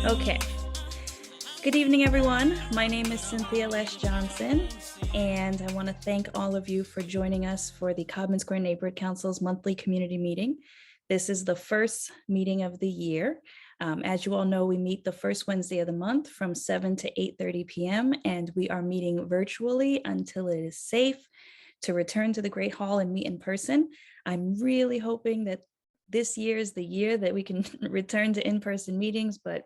Okay. Good evening, everyone. My name is Cynthia Loesch-Johnson, and I want to thank all of you for joining us for the Codman Square Neighborhood Council's monthly community meeting. This is the first meeting of the year. As you all know, we meet the first Wednesday of the month from 7 to 8:30 p.m., and we are meeting virtually until it is safe to return to the Great Hall and meet in person. I'm really hoping that this year is the year that we can return to in-person meetings, but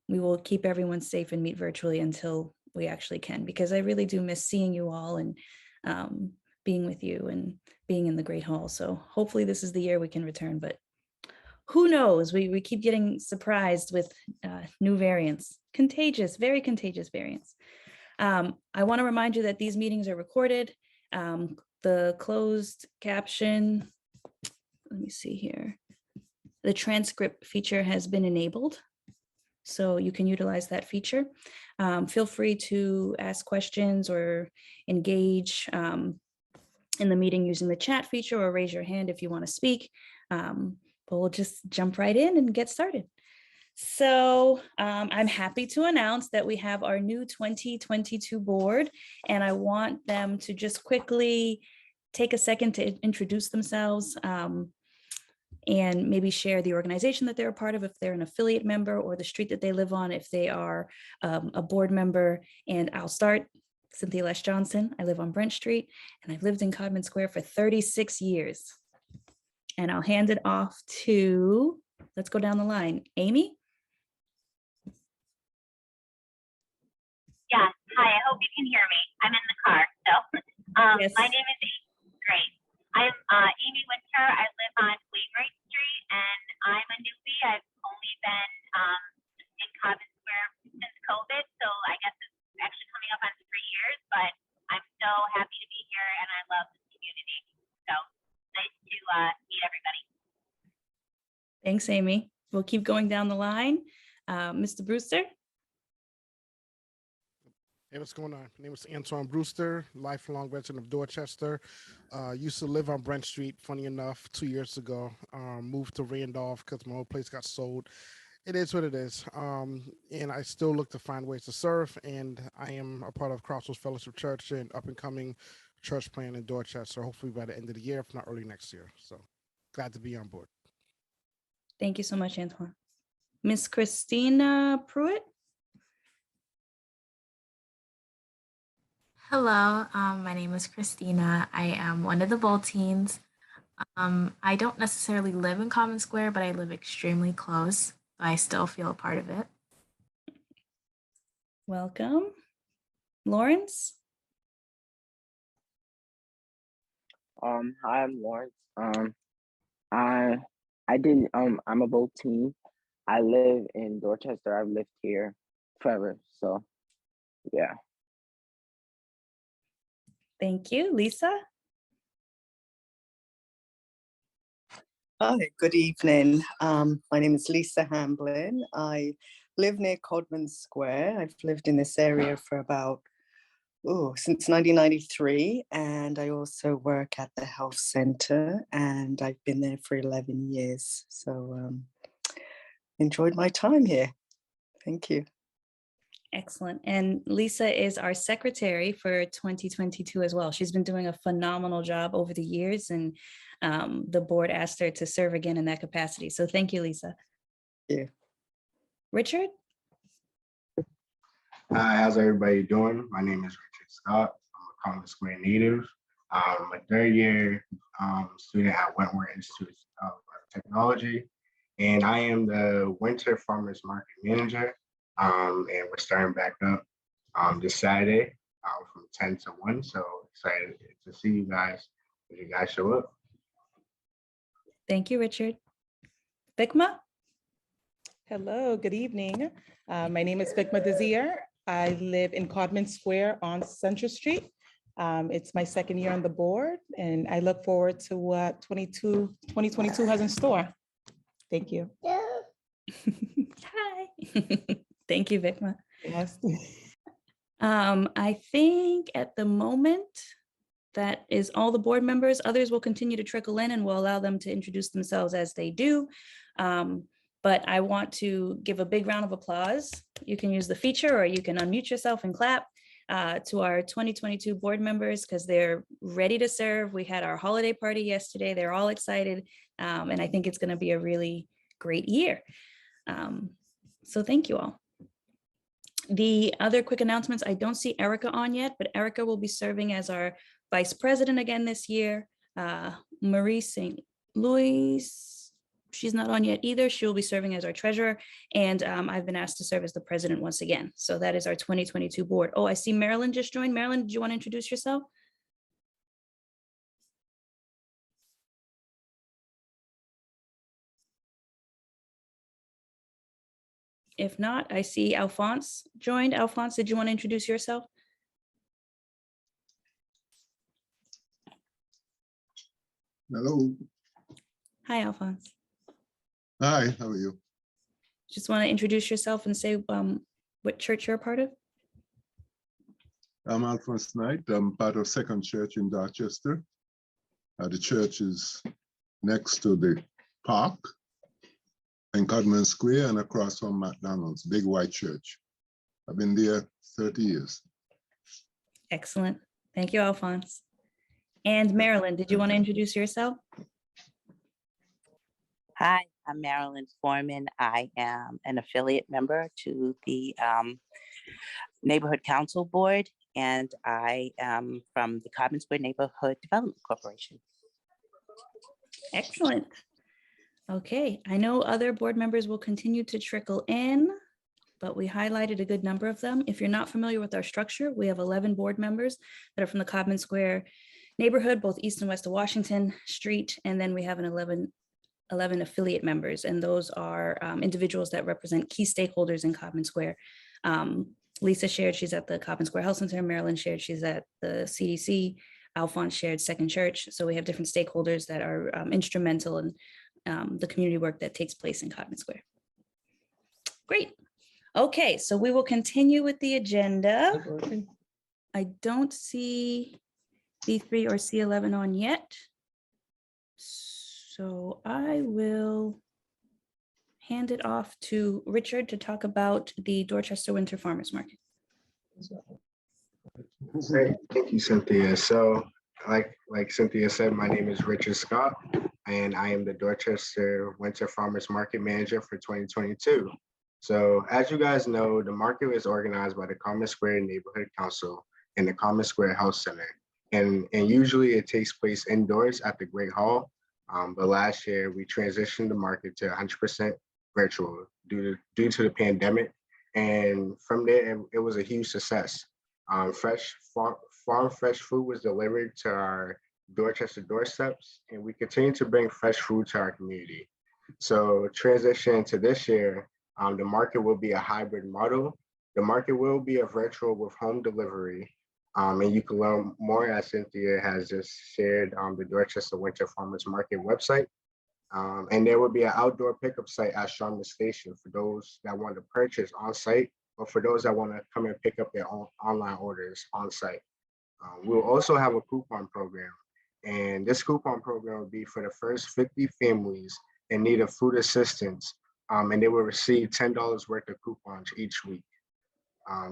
we will keep everyone safe and meet virtually until we actually can, because I really do miss seeing you all and being with you and being in the Great Hall. So hopefully this is the year we can return, but who knows? We keep getting surprised with new variants, very contagious variants. I want to remind you that these meetings are recorded. The closed caption, let me see here. The transcript feature has been enabled, so you can utilize that feature. Feel free to ask questions or engage in the meeting using the chat feature, or raise your hand if you want to speak. But we'll just jump right in and get started. So I'm happy to announce that we have our new 2022 board, and I want them to just quickly take a second to introduce themselves and maybe share the organization that they're a part of, if they're an affiliate member, or the street that they live on, if they are a board member. And I'll start. Cynthia Loesch-Johnson. I live on Brent Street, and I've lived in Codman Square for 36 years. And I'll hand it off to, let's go down the line. Amy? Yes. Hi, I hope you can hear me. I'm in the car, so yes. My name is Amy. Great. I'm Amy Winter. I live on Wainwright Street, and I'm a newbie. I've only been in Codman Square since COVID, so I guess it's actually coming up on 3 years, but I'm so happy to be here, and I love this community. So nice to meet everybody. Thanks, Amy. We'll keep going down the line. Mr. Brewster? Hey, what's going on? My name is Antoine Brewster, lifelong resident of Dorchester. Used to live on Brent Street, funny enough, 2 years ago. Moved to Randolph because my old place got sold. It is what it is. And I still look to find ways to serve. And I am a part of Crossroads Fellowship Church and up and coming church plan in Dorchester, hopefully by the end of the year, if not early next year. So glad to be on board. Thank you so much, Antoine. Miss Kristina Pruitt? Hello, my name is Kristina. I am one of the Volteens. I don't necessarily live in Codman Square, but I live extremely close, so I still feel a part of it. Welcome. Lawrence? Hi, I'm Lawrence. I'm a Volteen. I live in Dorchester. I've lived here forever, so yeah. Thank you. Lisa? Hi, good evening. My name is Lisa Hamblin. I live near Codman Square. I've lived in this area for about, since 1993. And I also work at the health center, and I've been there for 11 years. So enjoyed my time here. Thank you. Excellent. And Lisa is our secretary for 2022 as well. She's been doing a phenomenal job over the years, and the board asked her to serve again in that capacity. So thank you, Lisa. Yeah. Richard? Hi, how's everybody doing? My name is Richard Scott. I'm a Codman Square native. I'm a third year student at Wentworth Institute of Technology, and I am the Winter Farmers Market Manager. And we're starting back up this Saturday from 10 to 1. So excited to see you guys if you guys show up. Thank you, Richard. Vikma? Hello, good evening. My name is Vikma Desir. I live in Codman Square on Central Street. It's my second year on the board, and I look forward to what 2022 has in store. Thank you. Hi. Thank you, Vikma. Yes. I think at the moment that is all the board members. Others will continue to trickle in, and we'll allow them to introduce themselves as they do. But I want to give a big round of applause. You can use the feature or you can unmute yourself and clap to our 2022 board members because they're ready to serve. We had our holiday party yesterday. They're all excited. And I think it's going to be a really great year. So thank you all. The other quick announcements, I don't see Erica on yet, but Erica will be serving as our vice president again this year. Marie St. Louis, she's not on yet either. She will be serving as our treasurer. And I've been asked to serve as the president once again. So that is our 2022 board. Oh, I see Marilyn just joined. Marilyn, did you want to introduce yourself? If not, I see Alphonse joined. Alphonse, did you want to introduce yourself? Hello. Hi, Alphonse. Hi, how are you? Just want to introduce yourself and say what church you're a part of? I'm Alphonse Knight. I'm part of Second Church in Dorchester. The church is next to the park in Codman Square and across from McDonald's, big white church. I've been there 30 years. Excellent. Thank you, Alphonse. And Marilyn, did you want to introduce yourself? Hi, I'm Marilyn Forman. I am an affiliate member to the Neighborhood Council Board, and I am from the Codman Square Neighborhood Development Corporation. Excellent. Okay, I know other board members will continue to trickle in, but we highlighted a good number of them. If you're not familiar with our structure, we have 11 board members that are from the Codman Square neighborhood, both east and west of Washington Street, and then we have an 11 affiliate members, and those are individuals that represent key stakeholders in Codman Square. Lisa shared she's at the Codman Square Health Center. Marilyn shared she's at the CDC. Alphonse shared Second Church. So we have different stakeholders that are instrumental in the community work that takes place in Codman Square. Great. Okay, so we will continue with the agenda. I don't see C3 or C11 on yet. So I will hand it off to Richard to talk about the Dorchester Winter Farmers Market. Great. Thank you, Cynthia. So like Cynthia said, my name is Richard Scott, and I am the Dorchester Winter Farmers Market Manager for 2022. So as you guys know, the market is organized by the Codman Square Neighborhood Council and the Codman Square Health Center. And usually it takes place indoors at the Great Hall. But last year we transitioned the market to 100% virtual due to the pandemic. And from there, it was a huge success. Farm fresh food was delivered to our Dorchester doorsteps, and we continue to bring fresh food to our community. So transition to this year, the market will be a hybrid model. The market will be a virtual with home delivery. And you can learn more, as Cynthia has just shared, the Dorchester Winter Farmers Market website. And there will be an outdoor pickup site at Sharman Station for those that want to purchase on site, or for those that want to come and pick up their own online orders on site. We'll also have a coupon program. And this coupon program will be for the first 50 families in need of food assistance. And they will receive $10 worth of coupons each week.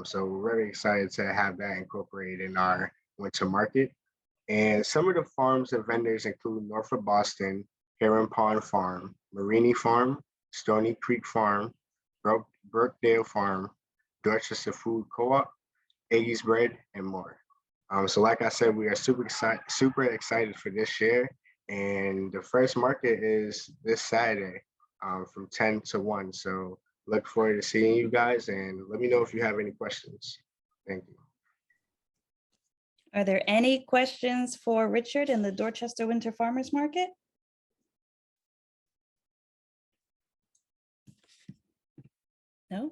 So we're very excited to have that incorporated in our winter market. And some of the farms and vendors include Norfolk Boston, Heron Pond Farm, Marini Farm, Stony Creek Farm, Brookdale Farm, Dorchester Food Co-op, Aggies Bread, and more. So like I said, we are super excited for this year. And the first market is this Saturday from 10 to 1. So look forward to seeing you guys, and let me know if you have any questions. Thank you. Are there any questions for Richard in the Dorchester Winter Farmers Market? No?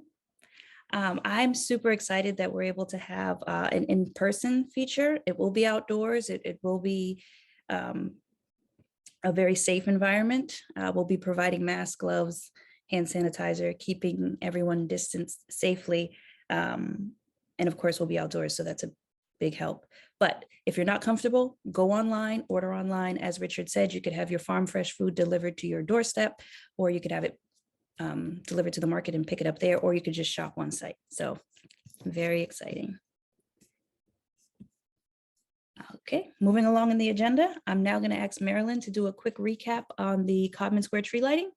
I'm super excited that we're able to have an in-person feature. It will be outdoors. It will be a very safe environment. We'll be providing masks, gloves, hand sanitizer, keeping everyone distanced safely. And of course, we'll be outdoors, so that's a big help. But if you're not comfortable, go online, order online. As Richard said, you could have your farm fresh food delivered to your doorstep, or you could have it deliver to the market and pick it up there, or you could just shop on site. So very exciting. Okay, moving along in the agenda, I'm now going to ask Marilyn to do a quick recap on the Codman Square tree lighting.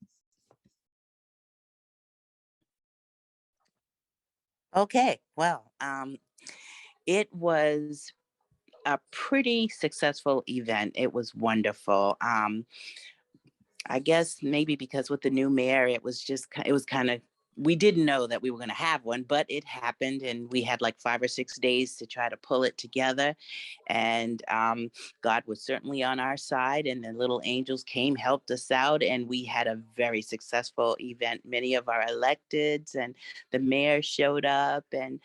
Okay, well, it was a pretty successful event. It was wonderful. I guess maybe because with the new mayor, it was kind of, we didn't know that we were going to have one, but it happened, and we had like 5 or 6 days to try to pull it together. And God was certainly on our side, and the little angels came, helped us out, and we had a very successful event. Many of our electeds and the mayor showed up, and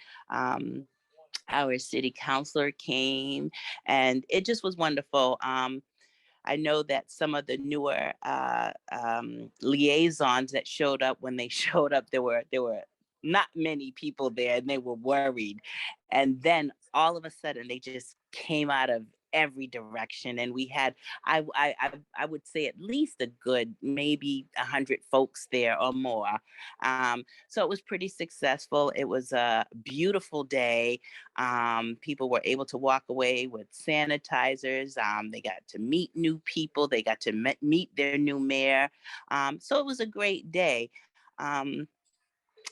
our city councilor came, and it just was wonderful. I know that some of the newer liaisons that showed up, when they showed up, there were not many people there, and they were worried. And then all of a sudden, they just came out of every direction, and we had, I would say, at least a good maybe 100 folks there or more. So it was pretty successful. It was a beautiful day. People were able to walk away with sanitizers. They got to meet new people. They got to meet their new mayor. So it was a great day.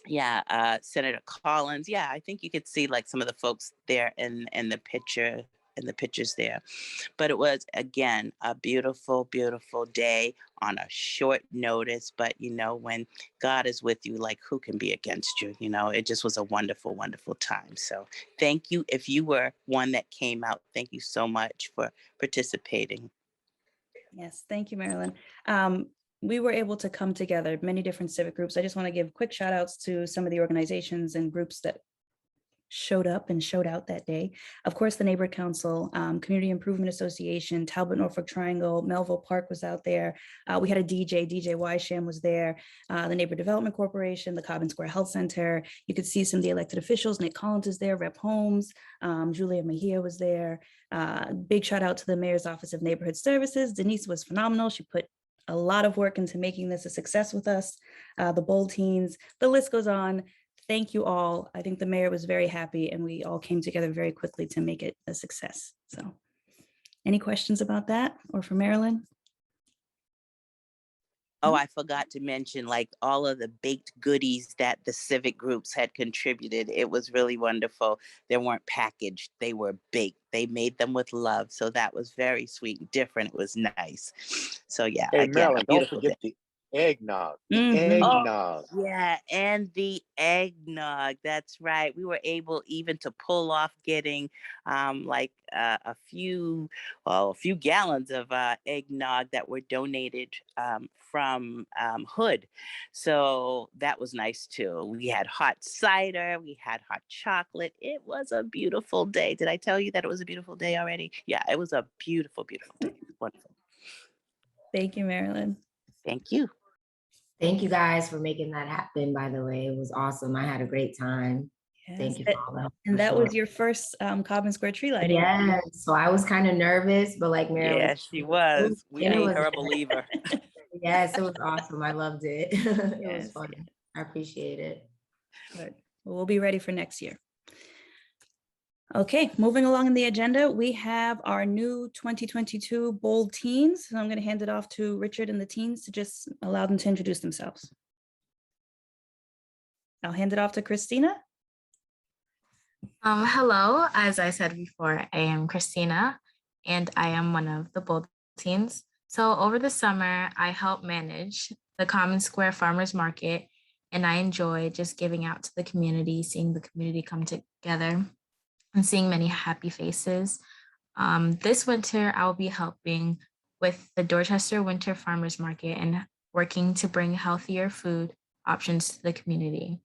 Senator Collins. Yeah, I think you could see like some of the folks there in the pictures there. But it was, again, a beautiful, beautiful day on a short notice. But, you know, when God is with you, like, who can be against you? You know, it just was a wonderful, wonderful time. So thank you. If you were one that came out, thank you so much for participating. Yes, thank you, Marilyn. We were able to come together, many different civic groups. I just want to give quick shout outs to some of the organizations and groups that showed up and showed out that day. Of course, the Neighborhood Council, Community Improvement Association, Talbot Norfolk Triangle, Melville Park was out there. We had a DJ Wysham was there, the Neighborhood Development Corporation, the Codman Square Health Center. You could see some of the elected officials. Nick Collins is there, Rep. Holmes, Julia Mejia was there. Big shout out to the Mayor's Office of Neighborhood Services. Denise was phenomenal. She put a lot of work into making this a success with us. The Bold Teens, the list goes on. Thank you all. I think the mayor was very happy, and we all came together very quickly to make it a success. So any questions about that or for Marilyn? Oh, I forgot to mention like all of the baked goodies that the civic groups had contributed. It was really wonderful. They weren't packaged, they were baked. They made them with love. So that was very sweet and different. It was nice. So yeah, Hey, again, Marilyn, a don't beautiful forget day. the eggnog. The Oh, eggnog. yeah, and the eggnog. That's right. We were able even to pull off getting a few gallons of eggnog that were donated from Hood. So that was nice too. We had hot cider, we had hot chocolate. It was a beautiful day. Did I tell you that it was a beautiful day already? Yeah, it was a beautiful, beautiful day. Wonderful. Thank you, Marilyn. Thank you. Thank you guys for making that happen, by the way. It was awesome. I had a great time. Yes, thank you for all that. And that was your first Codman Square tree lighting. Yeah, so I was kind of nervous, but like Marilyn. Yeah, she was. We made her a believer. Yes, it was awesome. I loved it. It Yes, was fun. I appreciate it. Good. Well, we'll be ready for next year. Okay, moving along in the agenda, we have our new 2022 Bold Teens. So I'm going to hand it off to Richard and the teens to just allow them to introduce themselves. I'll hand it off to Kristina. Hello, as I said before, I am Kristina, and I am one of the Bold Teens. So over the summer, I helped manage the Common Square Farmers Market, and I enjoy just giving out to the community, seeing the community come together, and seeing many happy faces. This winter, I'll be helping with the Dorchester Winter Farmers Market and working to bring healthier food options to the community.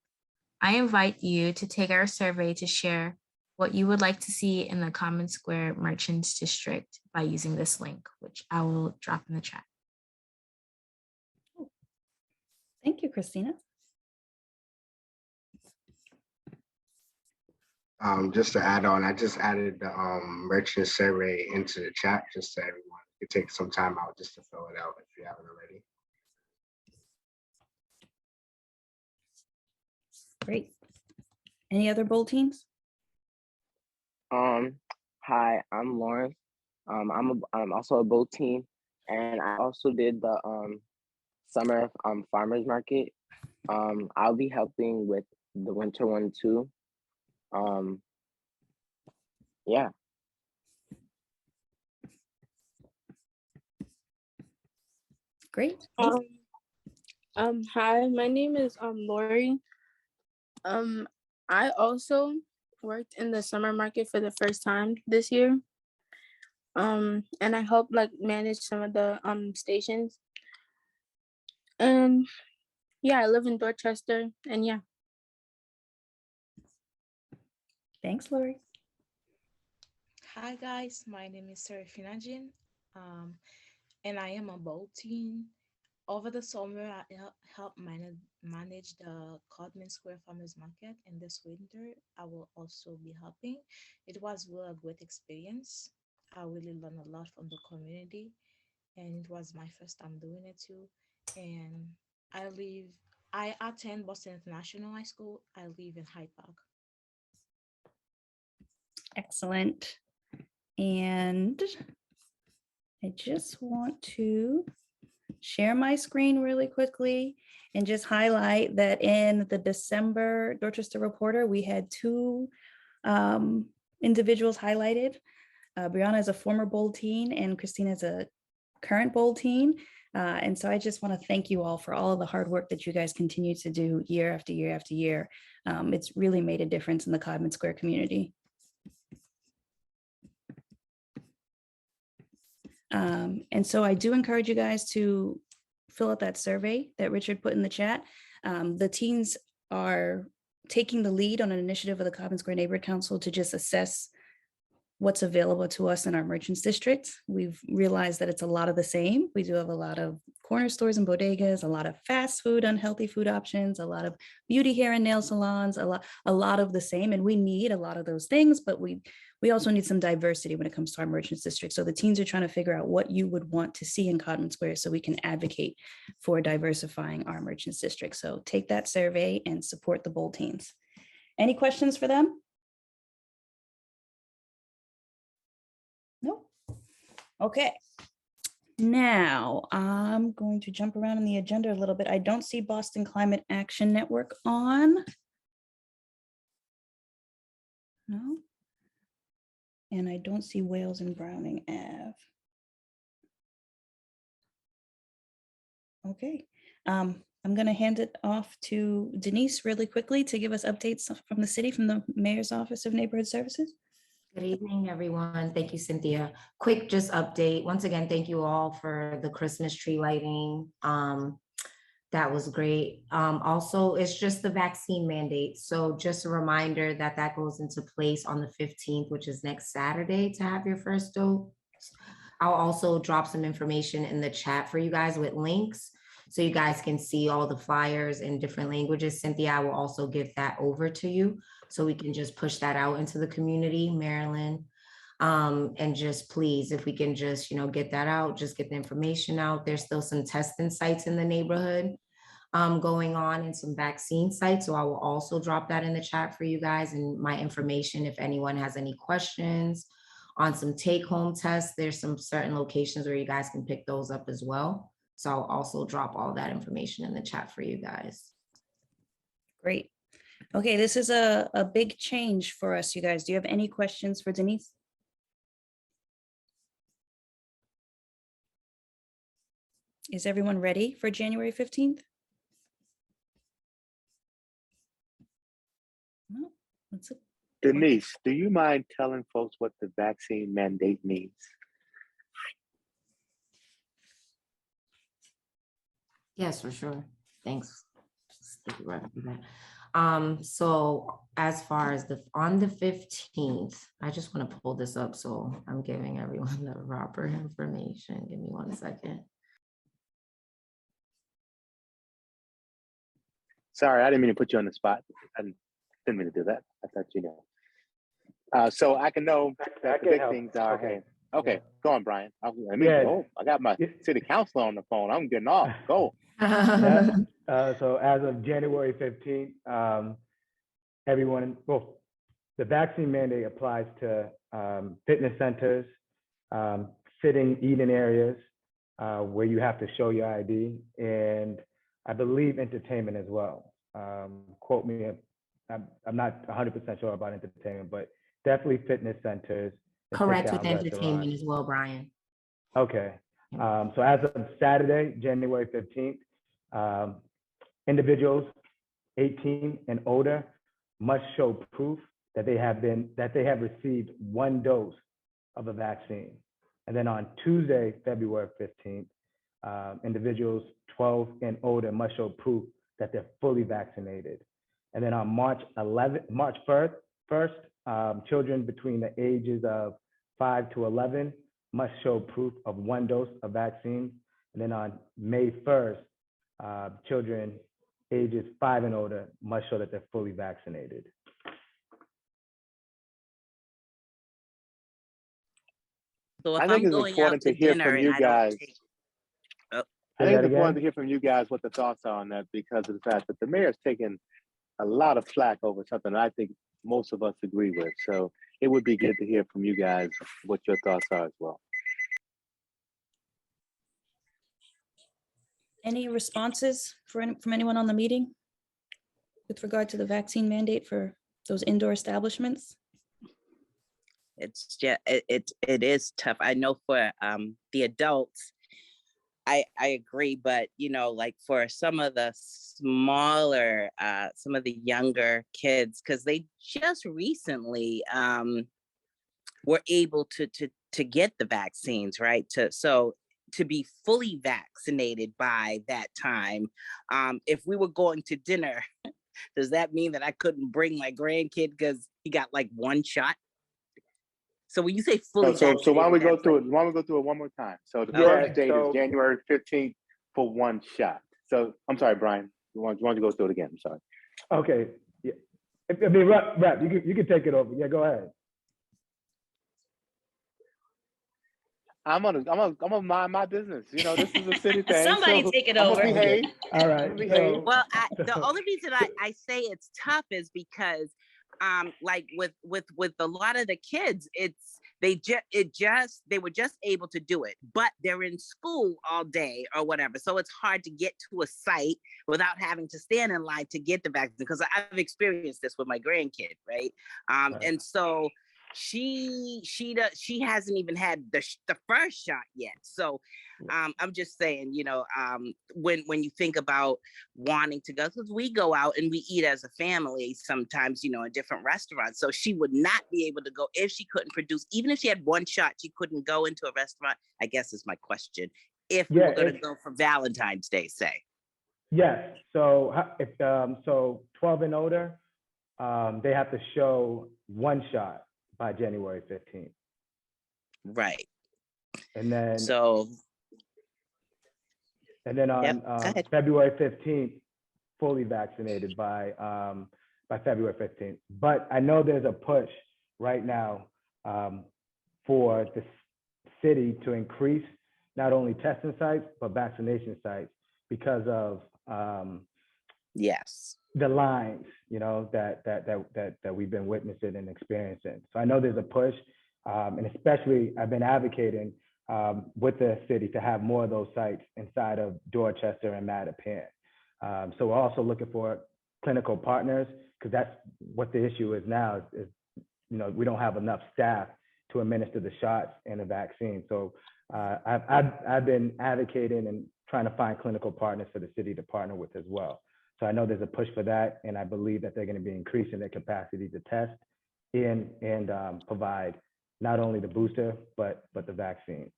I invite you to take our survey to share what you would like to see in the Common Square Merchants District by using this link, which I will drop in the chat. Thank you, Kristina. Just to add on, I just added the merchant survey into the chat just so everyone could take some time out just to fill it out if you haven't already. Great. Any other bold teams? Hi, I'm Lawrence. I'm also a boat team, and I also did the summer farmers market. I'll be helping with the winter one too. Yeah. Great. Hi, my name is Lori. I also worked in the summer market for the first time this year. And I helped like manage some of the stations. And yeah, I live in Dorchester, and yeah. Thanks, Lori. Hi guys, my name is Saraphina, and I am a bold teen. Over the summer, I helped manage the Codman Square Farmers Market, and this winter I will also be helping. It was really a great experience. I really learned a lot from the community, and it was my first time doing it too. And I attend Boston International High School. I live in Hyde Park. Excellent. And I just want to share my screen really quickly and just highlight that in the December Dorchester Reporter, we had two individuals highlighted. Brianna is a former bold teen and Kristina is a current bold teen. And so I just want to thank you all for all of the hard work that you guys continue to do year after year after year. It's really made a difference in the Codman Square community. And so I do encourage you guys to fill out that survey that Richard put in the chat. The teens are taking the lead on an initiative of the Codman Square Neighborhood Council to just assess what's available to us in our merchants district. We've realized that it's a lot of the same. We do have a lot of corner stores and bodegas, a lot of fast food, unhealthy food options, a lot of beauty, hair and nail salons, a lot of the same. And we need a lot of those things, but we also need some diversity when it comes to our merchants district. So the teens are trying to figure out what you would want to see in Codman Square so we can advocate for diversifying our merchants district. So take that survey and support the bold teens. Any questions for them? No? Okay. Now I'm going to jump around in the agenda a little bit. I don't see Boston Climate Action Network on. No. And I don't see Wales and Browning Ave. Okay. I'm going to hand it off to Denise really quickly to give us updates from the city, from the Mayor's Office of Neighborhood Services. Good evening, everyone. Thank you, Cynthia. Quick just update. Once again, thank you all for the Christmas tree lighting. That was great. Also, it's just the vaccine mandate. So just a reminder that that goes into place on the 15th, which is next Saturday, to have your first dose. I'll also drop some information in the chat for you guys with links so you guys can see all the flyers in different languages. Cynthia, I will also give that over to you so we can just push that out into the community, Marilyn. And just please, if we can just, get that out, just get the information out. There's still some testing sites in the neighborhood going on and some vaccine sites. So I will also drop that in the chat for you guys and my information if anyone has any questions on some take-home tests. There's some certain locations where you guys can pick those up as well. So I'll also drop all that information in the chat for you guys. Great. Okay, this is a big change for us, you guys. Do you have any questions for Denise? Is everyone ready for January 15th? No, that's it. Denise, do you mind telling folks what the vaccine mandate means? Yes, for sure. Thanks. Stick right up with that. So as far as on the 15th, I just want to pull this up so I'm giving everyone the proper information. Give me 1 second. Sorry, I didn't mean to put you on the spot. I didn't mean to do that. I thought you know. So I can know that the big things are. Okay, okay. Go on, Brian. I got my city councilor on the phone. I'm getting off. Go. So as of January 15th, everyone, well, the vaccine mandate applies to fitness centers, sitting, eating areas where you have to show your ID, and I believe entertainment as well. Quote me, I'm not 100% sure about entertainment, but definitely fitness centers. Correct with entertainment as well, Brian. Okay. So as of Saturday, January 15th, individuals 18 and older must show proof that they have received 1 dose of a vaccine. And then on Tuesday, February 15th, individuals 12 and older must show proof that they're fully vaccinated. And then on March 1st, children between the ages of 5 to 11 must show proof of 1 dose of vaccine. And then on May 1st, children ages 5 and older must show that they're fully vaccinated. So if I think I'm it's going out important to to hear dinner from and you I don't guys. take, I think it's important to hear from you guys what the thoughts are on that, because of the fact that the mayor's taken a lot of flack over something I think most of us agree with. So it would be good to hear from you guys what your thoughts are as well. Any responses from anyone on the meeting with regard to the vaccine mandate for those indoor establishments? it's just it is tough. I know for the adults, I agree, but you know, like for some of the smaller, some of the younger kids, because they just recently were able to get the vaccines, right? To be fully vaccinated by that time. If we were going to dinner, does that mean that I couldn't bring my grandkid because he got like 1 shot? So when you say fully vaccinated, so why don't we go through it? Why don't we go through it one more time? So the first date is January 15th for 1 shot. So I'm sorry, Brian. You want to go through it again? I'm sorry. Okay. Yeah. I mean, Rep, you can take it over. Yeah, go ahead. I'm gonna mind my business. You know, this is a city thing. Somebody so take it I'm over. gonna behave. All right. Behave. well, the only reason I say it's tough is because like with a lot of the kids, they were just able to do it, but they're in school all day or whatever, so it's hard to get to a site without having to stand in line to get the vaccine, because I've experienced this with my grandkid, right? And so she hasn't even had the first shot yet. So I'm just saying, you know, when you think about wanting to go, because we go out and we eat as a family sometimes, you know, in different restaurants. So she would not be able to go if she couldn't produce, even if she had 1 shot, she couldn't go into a restaurant, I guess is my question. If we were going to go for Valentine's Day, say. Yes. So if 12 and older, they have to show 1 shot by January 15th. Right. And then on February 15th, fully vaccinated by February 15th. But I know there's a push right now for the city to increase not only testing sites, but vaccination sites because of the lines, you know, that we've been witnessing and experiencing. So I know there's a push, and especially I've been advocating with the city to have more of those sites inside of Dorchester and Mattapan. So we're also looking for clinical partners, because that's what the issue is now, is you know, we don't have enough staff to administer the shots and the vaccine. So I've been advocating and trying to find clinical partners for the city to partner with as well. So I know there's a push for that, and I believe that they're going to be increasing their capacity to test and provide not only the booster, but the vaccine.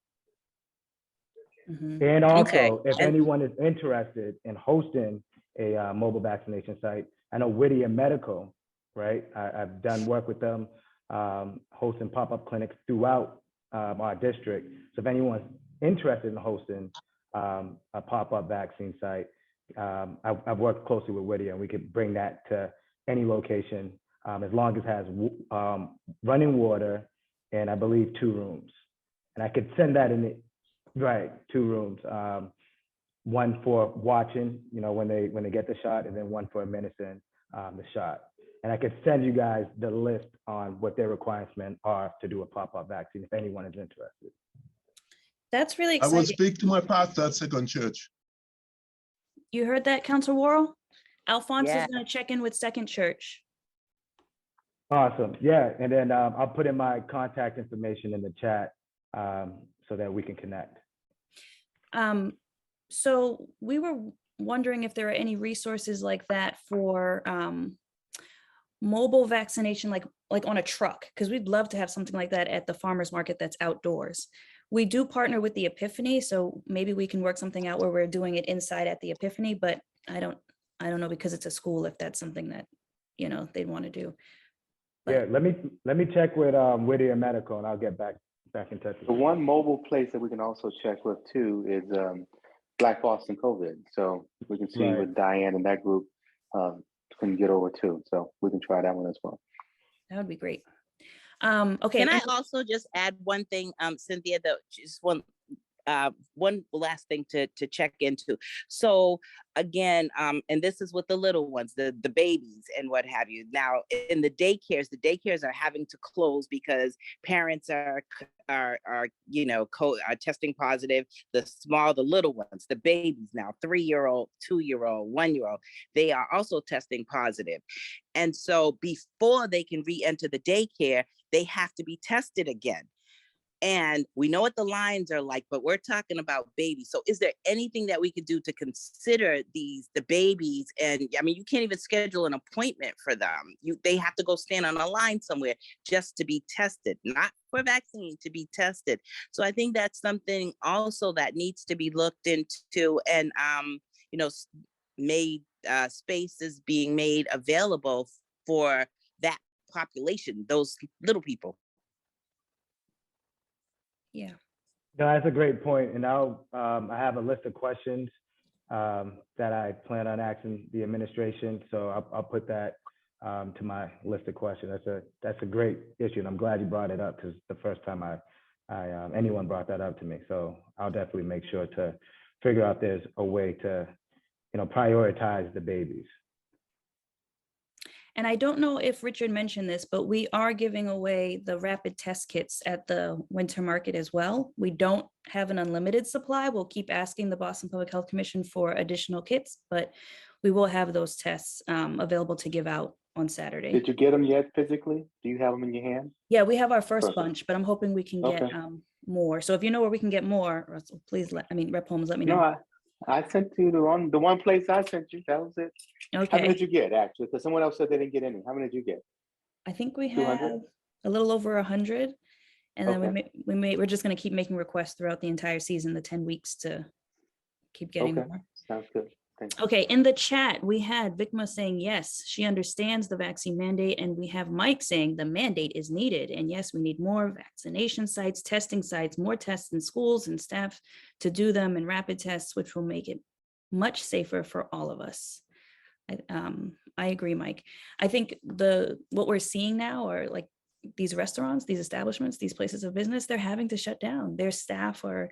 Mm-hmm. And also, if anyone is interested in hosting a mobile vaccination site, I know Whittier Medical, right? I've done work with them, hosting pop-up clinics throughout our district. So if anyone's interested in hosting a pop-up vaccine site, I've worked closely with Whittier, and we could bring that to any location as long as it has running water and I believe 2 rooms. And I could send that in 2 rooms, 1 for watching, you know, when they get the shot, and then 1 for administering the shot. And I could send you guys the list on what their requirements are to do a pop-up vaccine if anyone is interested. That's really I will exciting. speak to my pastor at Second Church. You heard that, Councilor Worrell? Alphonse Yeah. is going to check in with Second Church. Awesome. Yeah. And then I'll put in my contact information in the chat so that we can connect. So we were wondering if there are any resources like that for mobile vaccination, like on a truck, because we'd love to have something like that at the farmers market that's outdoors. We do partner with the Epiphany, so maybe we can work something out where we're doing it inside at the Epiphany, but I don't know, because it's a school, if that's something that, you know, they'd want to do. But yeah, let me check with Whittier Medical, and I'll get back in touch with The you. one mobile place that we can also check with too is Black Boston COVID. So we can see Right. what Diane and that group can get over to. So we can try that one as well. that would be great. Okay. Can I also just add one thing, Cynthia, that just one last thing to check into. So again, and this is with the little ones, the babies and what have you. Now in the daycares are having to close because parents are testing positive. The little ones, the babies now, 3-year-old, 2-year-old, 1-year-old, they are also testing positive. And so before they can re-enter the daycare, they have to be tested again. And we know what the lines are like, but we're talking about babies. So is there anything that we could do to consider the babies? And I mean, you can't even schedule an appointment for them. They have to go stand on a line somewhere just to be tested, not for vaccine, to be tested. So I think that's something also that needs to be looked into, and made spaces being made available for that population, those little people. Yeah. No, that's a great point. And I have a list of questions that I plan on asking the administration. So I'll put that to my list of questions. That's a great issue, and I'm glad you brought it up, because the first time anyone brought that up to me. So I'll definitely make sure to figure out there's a way to, prioritize the babies. And I don't know if Richard mentioned this, but we are giving away the rapid test kits at the winter market as well. We don't have an unlimited supply. We'll keep asking the Boston Public Health Commission for additional kits, but we will have those tests available to give out on Saturday. Did you get them yet physically? Do you have them in your hand? Yeah, we have our first Perfect. bunch, but I'm hoping we can get Okay. more. So if you know where we can get more, Russell, please Rep. Holmes, let me know. No, I sent you the one place I sent you. That was it. How many Okay. did you get, actually? Because someone else said they didn't get any. How many did you get? I think we 200? have a little over 100. And then Okay. we're just going to keep making requests throughout the entire season, the 10 weeks, to keep getting Okay. more. Sounds good. Thank you. Okay, in the chat, we had Vikma saying, yes, she understands the vaccine mandate. And we have Mike saying the mandate is needed. And yes, we need more vaccination sites, testing sites, more tests in schools and staff to do them, and rapid tests, which will make it much safer for all of us. I agree, Mike. I think what we're seeing now are like these restaurants, these establishments, these places of business, they're having to shut down. Their staff are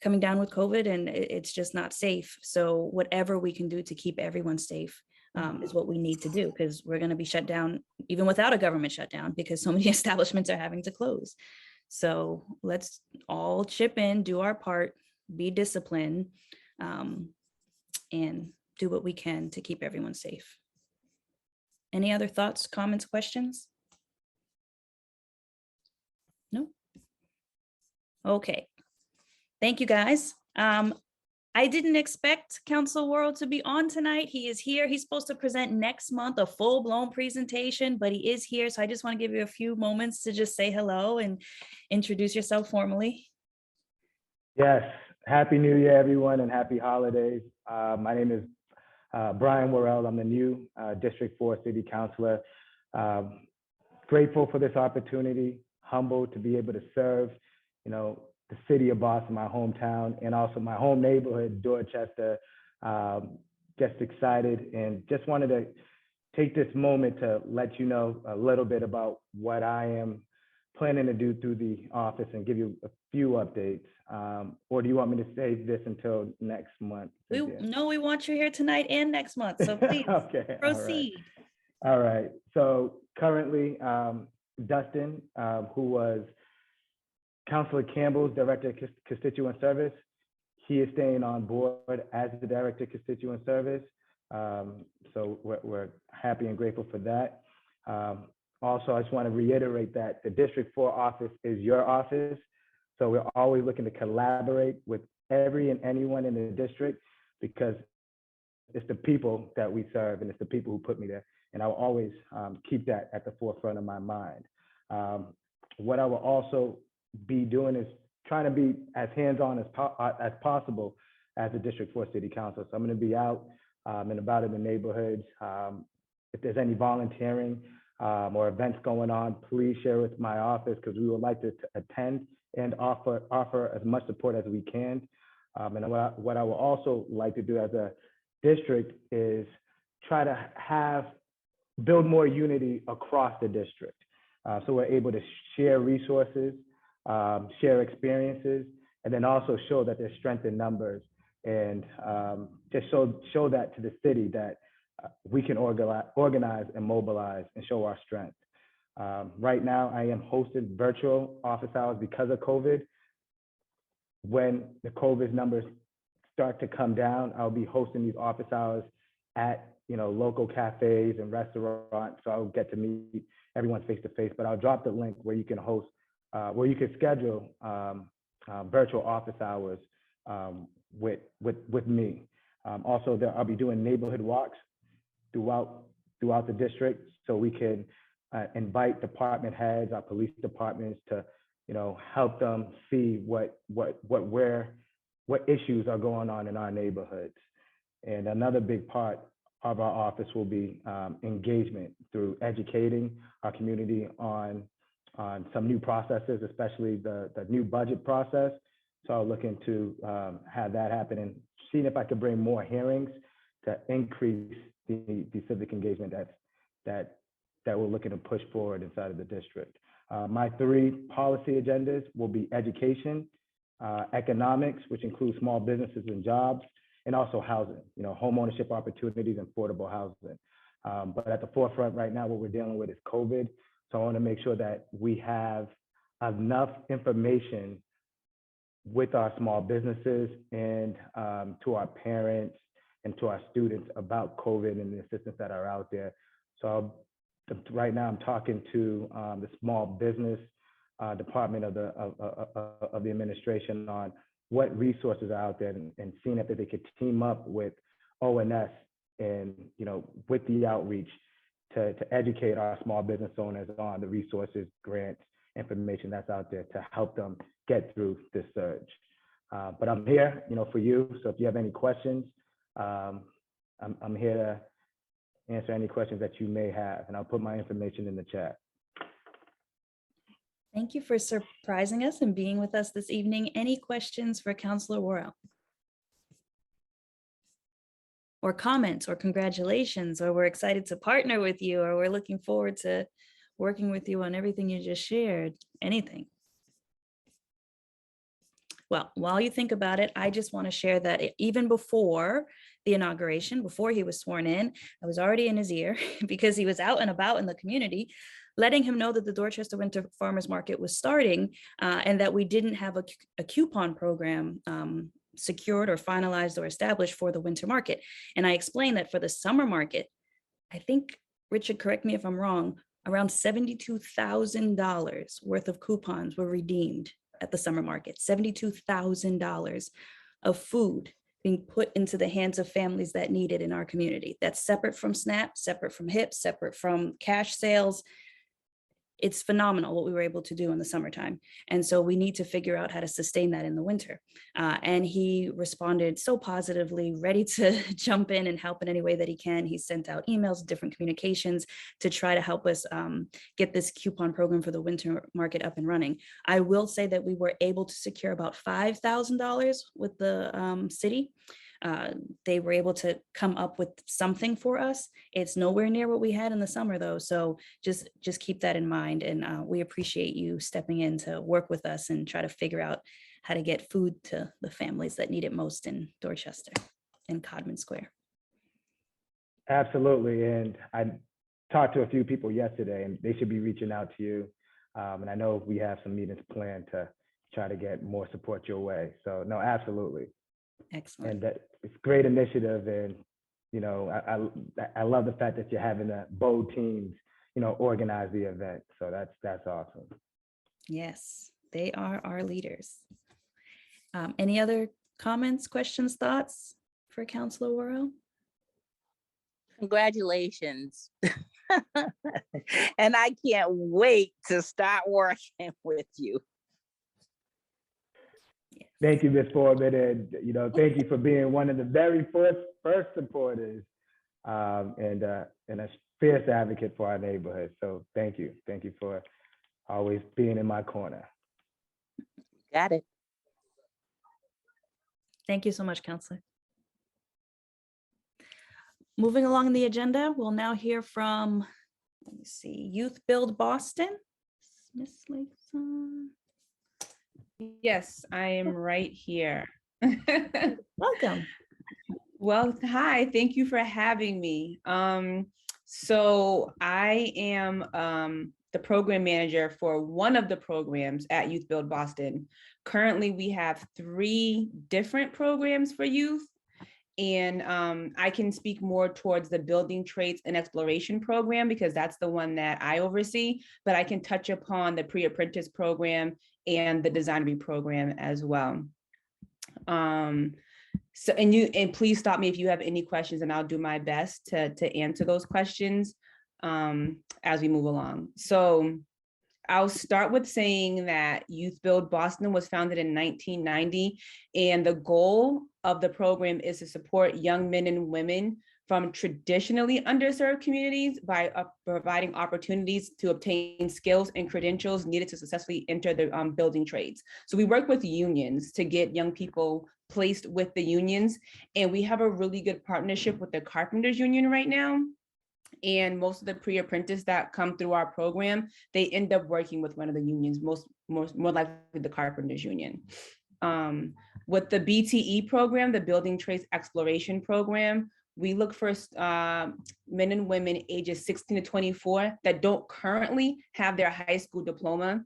coming down with COVID, and it's just not safe. So whatever we can do to keep everyone safe is what we need to do, because we're going to be shut down even without a government shutdown, because so many establishments are having to close. So let's all chip in, do our part, be disciplined, and do what we can to keep everyone safe. Any other thoughts, comments, questions? No? Okay. Thank you, guys. I didn't expect Councilor Worrell to be on tonight. He is here. He's supposed to present next month, a full-blown presentation, but he is here. So I just want to give you a few moments to just say hello and introduce yourself formally. Yes. Happy New Year, everyone, and happy holidays. My name is Brian Worrell. I'm the new District 4 City Councilor. Grateful for this opportunity, humbled to be able to serve, the city of Boston, my hometown, and also my home neighborhood, Dorchester. Just excited, and just wanted to take this moment to let you know a little bit about what I am planning to do through the office and give you a few updates. Or do you want me to save this until next month? No, we want you here tonight and next month. So please Okay, proceed. All right. So currently, Dustin, who was Councilor Campbell's Director of Constituent Service, he is staying on board as the Director of Constituent Service. So we're happy and grateful for that. Also, I just want to reiterate that the District 4 office is your office. So we're always looking to collaborate with every and anyone in the district, because it's the people that we serve and it's the people who put me there. And I will always keep that at the forefront of my mind. What I will also be doing is trying to be as hands-on as possible as a District 4 City Council. So I'm going to be out and about in the neighborhoods. If there's any volunteering or events going on, please share with my office, because we would like to attend and offer as much support as we can. And what I will also like to do as a district is try to build more unity across the district. So we're able to share resources, share experiences, and then also show that there's strength in numbers, and just show that to the city that we can organize and mobilize and show our strength. Right now, I am hosting virtual office hours because of COVID. When the COVID numbers start to come down, I'll be hosting these office hours at local cafes and restaurants. So I'll get to meet everyone face to face. But I'll drop the link where you can host, where you can schedule virtual office hours with me. Also, I'll be doing neighborhood walks throughout the district, so we can invite department heads, our police departments, to help them see what issues are going on in our neighborhoods. And another big part of our office will be engagement through educating our community on some new processes, especially the new budget process. So I'll look into have that happen and seeing if I could bring more hearings to increase the civic engagement that we're looking to push forward inside of the district. My 3 policy agendas will be education, economics, which includes small businesses and jobs, and also housing, home ownership opportunities and affordable housing. But at the forefront right now, what we're dealing with is COVID. So I want to make sure that we have enough information with our small businesses and to our parents and to our students about COVID and the assistance that are out there. So right now I'm talking to the small business department of the administration on what resources are out there, and seeing if they could team up with ONS and with the outreach to educate our small business owners on the resources, grants, information that's out there to help them get through this surge. But I'm here, for you. So if you have any questions, I'm here to answer any questions that you may have, and I'll put my information in the chat. Thank you for surprising us and being with us this evening. Any questions for Councilor Worrell? Or comments, or congratulations, or we're excited to partner with you, or we're looking forward to working with you on everything you just shared, anything? Well, while you think about it, I just want to share that even before the inauguration, before he was sworn in, I was already in his ear because he was out and about in the community, letting him know that the Dorchester Winter Farmers Market was starting and that we didn't have a coupon program secured or finalized or established for the winter market. And I explained that for the summer market, I think, Richard, correct me if I'm wrong, around $72,000 worth of coupons were redeemed at the summer market, $72,000 of food being put into the hands of families that need it in our community. That's separate from SNAP, separate from HIP, separate from cash sales. It's phenomenal what we were able to do in the summertime. And so we need to figure out how to sustain that in the winter. And he responded so positively, ready to jump in and help in any way that he can. He sent out emails, different communications to try to help us get this coupon program for the winter market up and running. I will say that we were able to secure about $5,000 with the city. They were able to come up with something for us. It's nowhere near what we had in the summer though. So just keep that in mind. And we appreciate you stepping in to work with us and try to figure out how to get food to the families that need it most in Dorchester and Codman Square. Absolutely. And talked to a few people yesterday, and they should be reaching out to you. And I know we have some meetings planned to try to get more support your way. So no, absolutely. Excellent. And that it's a great initiative, and I love the fact that you're having bold teams, organize the event. So that's awesome. Yes, they are our leaders. Any other comments, questions, thoughts for Councilor Worrell? Congratulations. And I can't wait to start working with you. Thank you, Ms. Forman, and thank you for being one of the very first supporters and a fierce advocate for our neighborhood. So thank you for always being in my corner. Got it. Thank you so much, Councilor. Moving along the agenda, we'll now hear from, let me see, Youth Build Boston. Miss Lakeson. Yes, I am right here. Welcome. Well, hi, thank you for having me. So I am the program manager for one of the programs at Youth Build Boston. Currently, we have 3 different programs for youth. And I can speak more towards the building trades and exploration program because that's the one that I oversee, but I can touch upon the pre-apprentice program and the designery program as well. So, and please stop me if you have any questions, and I'll do my best to answer those questions as we move along. So I'll start with saying that Youth Build Boston was founded in 1990, and the goal of the program is to support young men and women from traditionally underserved communities by providing opportunities to obtain skills and credentials needed to successfully enter the building trades. So we work with unions to get young people placed with the unions, and we have a really good partnership with the Carpenters Union right now. And most of the pre-apprentice that come through our program, they end up working with one of the unions, more likely the Carpenters Union. With the BTE program, the Building Trades Exploration Program, we look for men and women ages 16 to 24 that don't currently have their high school diploma.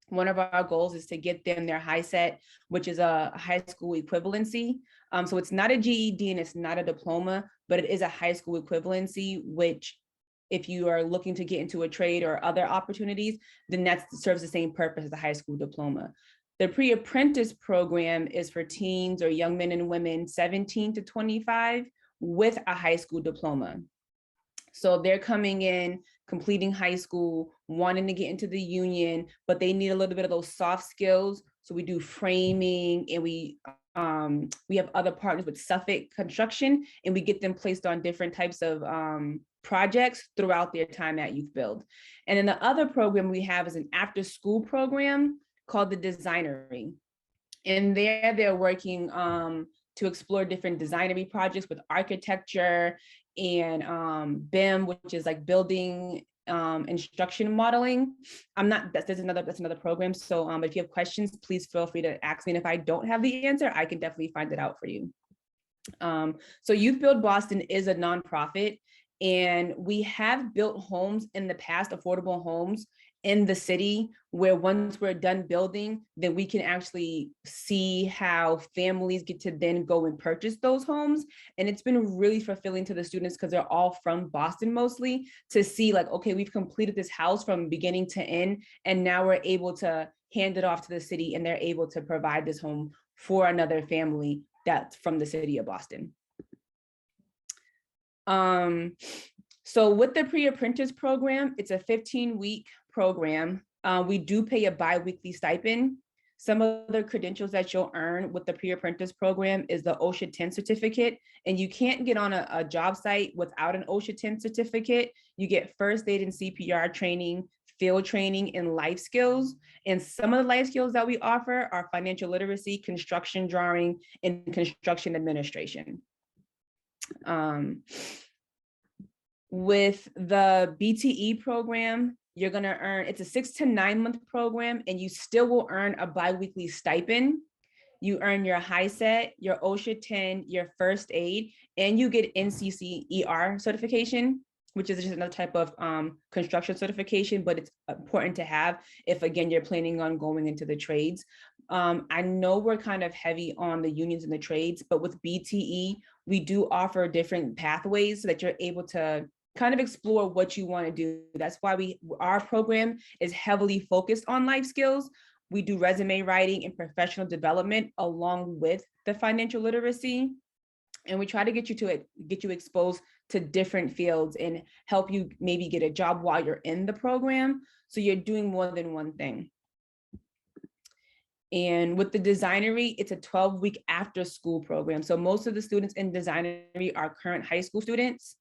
One of our goals is to get them their HiSET, which is a high school equivalency. So it's not a GED and it's not a diploma, but it is a high school equivalency, which if you are looking to get into a trade or other opportunities, then that serves the same purpose as a high school diploma. The pre-apprentice program is for teens or young men and women 17 to 25 with a high school diploma. So they're coming in, completing high school, wanting to get into the union, but they need a little bit of those soft skills. So we do framing, and we have other partners with Suffolk Construction, and we get them placed on different types of projects throughout their time at Youth Build. And then the other program we have is an after-school program called the Designery. And there they're working to explore different designery projects with architecture and BIM, which is like building instruction modeling. That's another program. So but if you have questions, please feel free to ask me. And if I don't have the answer, I can definitely find it out for you. So Youth Build Boston is a nonprofit, and we have built homes in the past, affordable homes in the city, where once we're done building, then we can actually see how families get to then go and purchase those homes. And it's been really fulfilling to the students, because they're all from Boston mostly, to see like, okay, we've completed this house from beginning to end, and now we're able to hand it off to the city, and they're able to provide this home for another family that's from the city of Boston. So with the pre-apprentice program, it's a 15-week program. We do pay a bi-weekly stipend. Some of the credentials that you'll earn with the pre-apprentice program is the OSHA 10 certificate, and you can't get on a job site without an OSHA 10 certificate. You get first aid and CPR training, field training, and life skills. And some of the life skills that we offer are financial literacy, construction drawing, and construction administration. With the BTE program, you're gonna earn, it's a 6 to 9 month program, and you still will earn a bi-weekly stipend. You earn your HiSET, your OSHA 10, your first aid, and you get NCCER certification. which is just another type of construction certification, but it's important to have if, again, you're planning on going into the trades. I know we're kind of heavy on the unions and the trades, but with BTE, we do offer different pathways so that you're able to kind of explore what you want to do. That's why our program is heavily focused on life skills. We do resume writing and professional development along with the financial literacy. And we try to get you exposed to different fields and help you maybe get a job while you're in the program. So you're doing more than one thing. And with the designery, it's a 12-week after school program. So most of the students in designery are current high school students.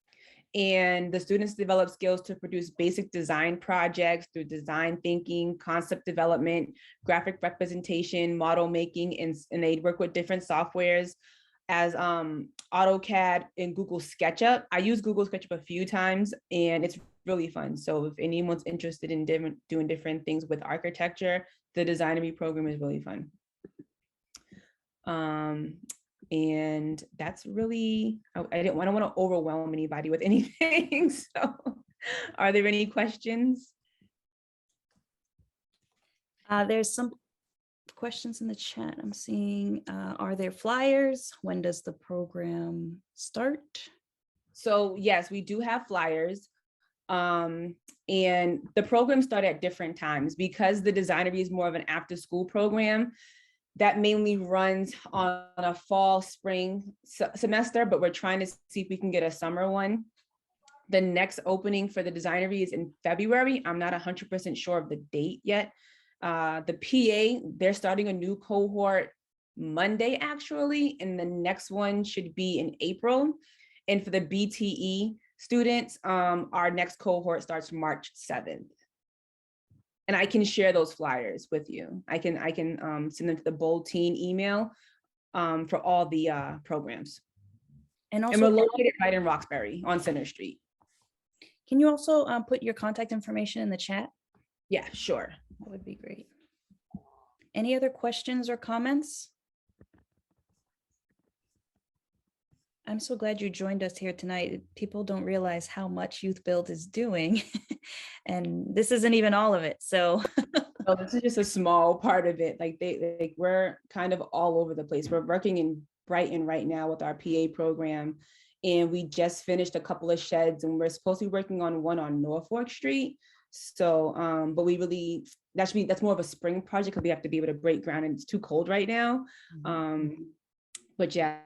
And the students develop skills to produce basic design projects through design thinking, concept development, graphic representation, model making, and they work with different softwares as AutoCAD and Google SketchUp. I use Google SketchUp a few times and it's really fun. So if anyone's interested in doing different things with architecture, the designery program is really fun. And that's really, I don't want to overwhelm anybody with anything. So are there any questions? There's some questions in the chat. I'm seeing, are there flyers? When does the program start? So yes, we do have flyers. And the program started at different times because the designery is more of an after school program that mainly runs on a fall, spring semester, but we're trying to see if we can get a summer one. The next opening for the designery is in February. I'm not 100% sure of the date yet. The PA, they're starting a new cohort Monday, actually, and the next one should be in April. And for the BTE students, our next cohort starts March 7th. And I can share those flyers with you. I can send them to the Bold Teen email for all the programs. And we're located right in Roxbury on Center Street. Can you also put your contact information in the chat? Yeah, sure. That would be great. Any other questions or comments? I'm so glad you joined us here tonight. People don't realize how much Youth Build is doing. And this isn't even all of it. So oh, this is just a small part of it. Like we're kind of all over the place. We're working in Brighton right now with our PA program. And we just finished a couple of sheds and we're supposed to be working on one on Norfolk Street. So, but we really, that's more of a spring project because we have to be able to break ground and it's too cold right now. But yeah,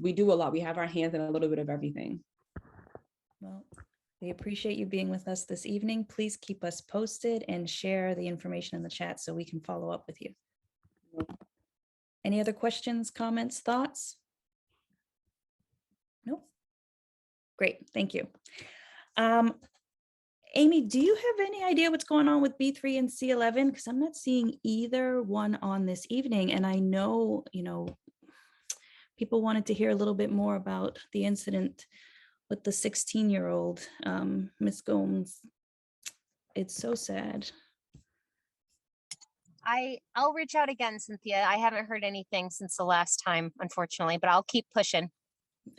we do a lot. We have our hands in a little bit of everything. Well, we appreciate you being with us this evening. Please keep us posted and share the information in the chat so we can follow up with you. Any other questions, comments, thoughts? No? Great, thank you. Amy, do you have any idea what's going on with B3 and C11? Because I'm not seeing either one on this evening. And I know, people wanted to hear a little bit more about the incident with the 16-year-old, Miss Gomes. It's so sad. I'll reach out again, Cynthia. I haven't heard anything since the last time, unfortunately, but I'll keep pushing.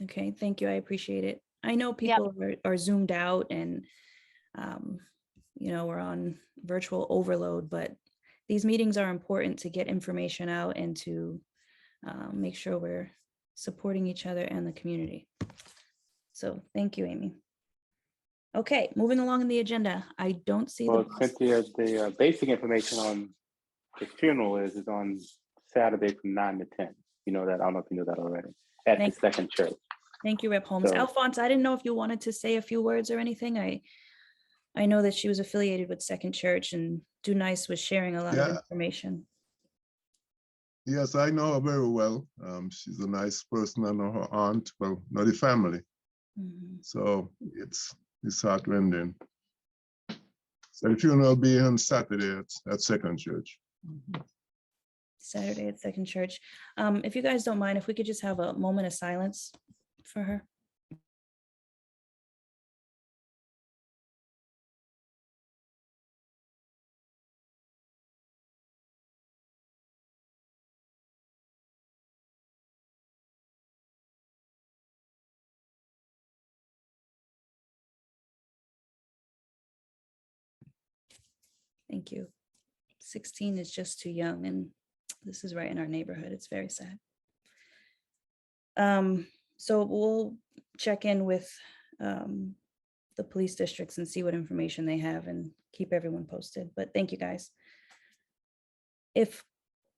Okay, thank you. I appreciate it. I know people are zoomed out and, we're on virtual overload, but these meetings are important to get information out and to make sure we're supporting each other and the community. So thank you, Amy. Okay, moving along in the agenda. I don't see Cynthia, the basic information on the funeral is on Saturday from 9 to 10. You know that, I don't know if you know that already, at the second church. Thank you, Rep. Holmes. So, Alphonse, I didn't know if you wanted to say a few words or anything. I know that she was affiliated with Second Church and Dunice was sharing a lot of information. Yes, I know her very well. She's a nice person. I know her aunt, well, know the family. So it's heartrending. So the funeral will be on Saturday at Second Church. Saturday at Second Church. If you guys don't mind, if we could just have a moment of silence for her. Thank you. 16 is just too young, and this is right in our neighborhood. It's very sad. So we'll check in with the police districts and see what information they have and keep everyone posted. But thank you, guys. If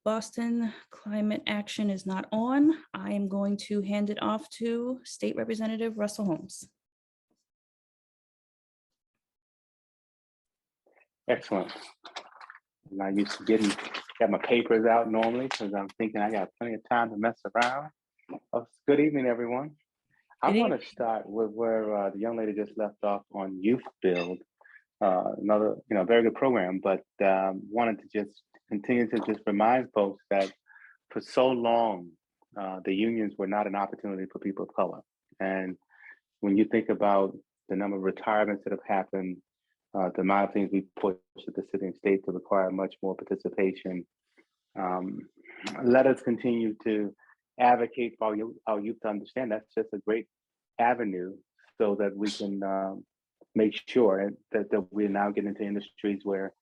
Boston Climate Action is not on, I am going to hand it off to State Representative Russell Holmes. Excellent. I'm not used to got my papers out normally because I'm thinking I got plenty of time to mess around. Good evening, everyone. I want to start with where the young lady just left off on Youth Build. Another, very good program, but wanted to just continue to just remind folks that for so long, the unions were not an opportunity for people of color. And when you think about the number of retirements that have happened, the amount of things we push at the city and state to require much more participation, let us continue to advocate for our youth to understand that's just a great avenue so that we can make sure that we're now getting into industries where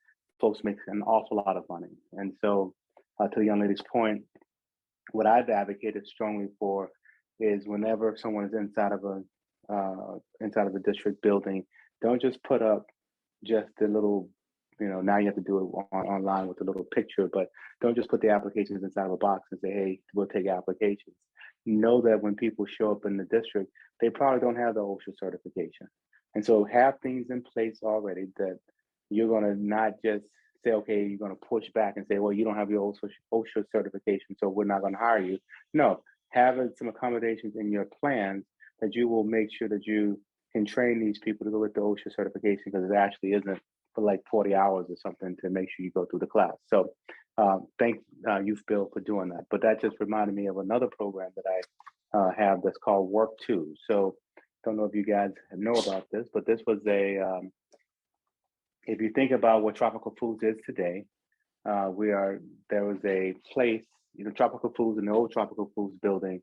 folks make an awful lot of money. And so to the young lady's point, what I've advocated strongly for is whenever someone is inside of a district building, don't just put up just the little, now you have to do it online with a little picture, but don't just put the applications inside of a box and say, hey, we'll take applications. Know that when people show up in the district, they probably don't have the OSHA certification. And so have things in place already that you're going to not just say, okay, you're going to push back and say, well, you don't have your OSHA certification, so we're not going to hire you. No, have some accommodations in your plans that you will make sure that you can train these people to go with the OSHA certification, because it actually isn't for like 40 hours or something to make sure you go through the class. So thank Youth Bill for doing that. But that just reminded me of another program that I have that's called Work 2. So don't know if you guys know about this, but this was if you think about what Tropical Foods is today, there was a place, Tropical Foods in the old Tropical Foods building.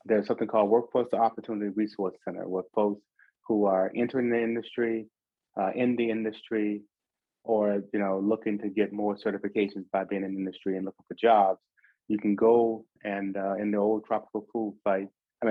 There's something called Workforce Opportunity Resource Center, where folks who are entering the industry, in the industry, or looking to get more certifications by being in the industry and looking for jobs, you can go and in the old Tropical Food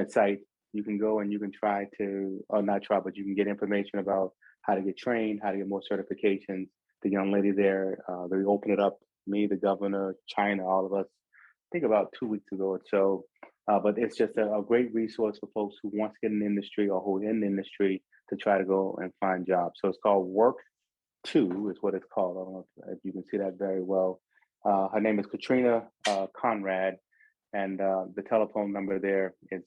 site, you can go and you can try to, or not try, but you can get information about how to get trained, how to get more certifications. The young lady there, they opened it up, me, the governor, China, all of us, I think about 2 weeks ago or so. But it's just a great resource for folks who want to get in the industry or who are in the industry to try to go and find jobs. So it's called Work 2 is what it's called. I don't know if you can see that very well. Her name is Katrina Conrad, and the telephone number there is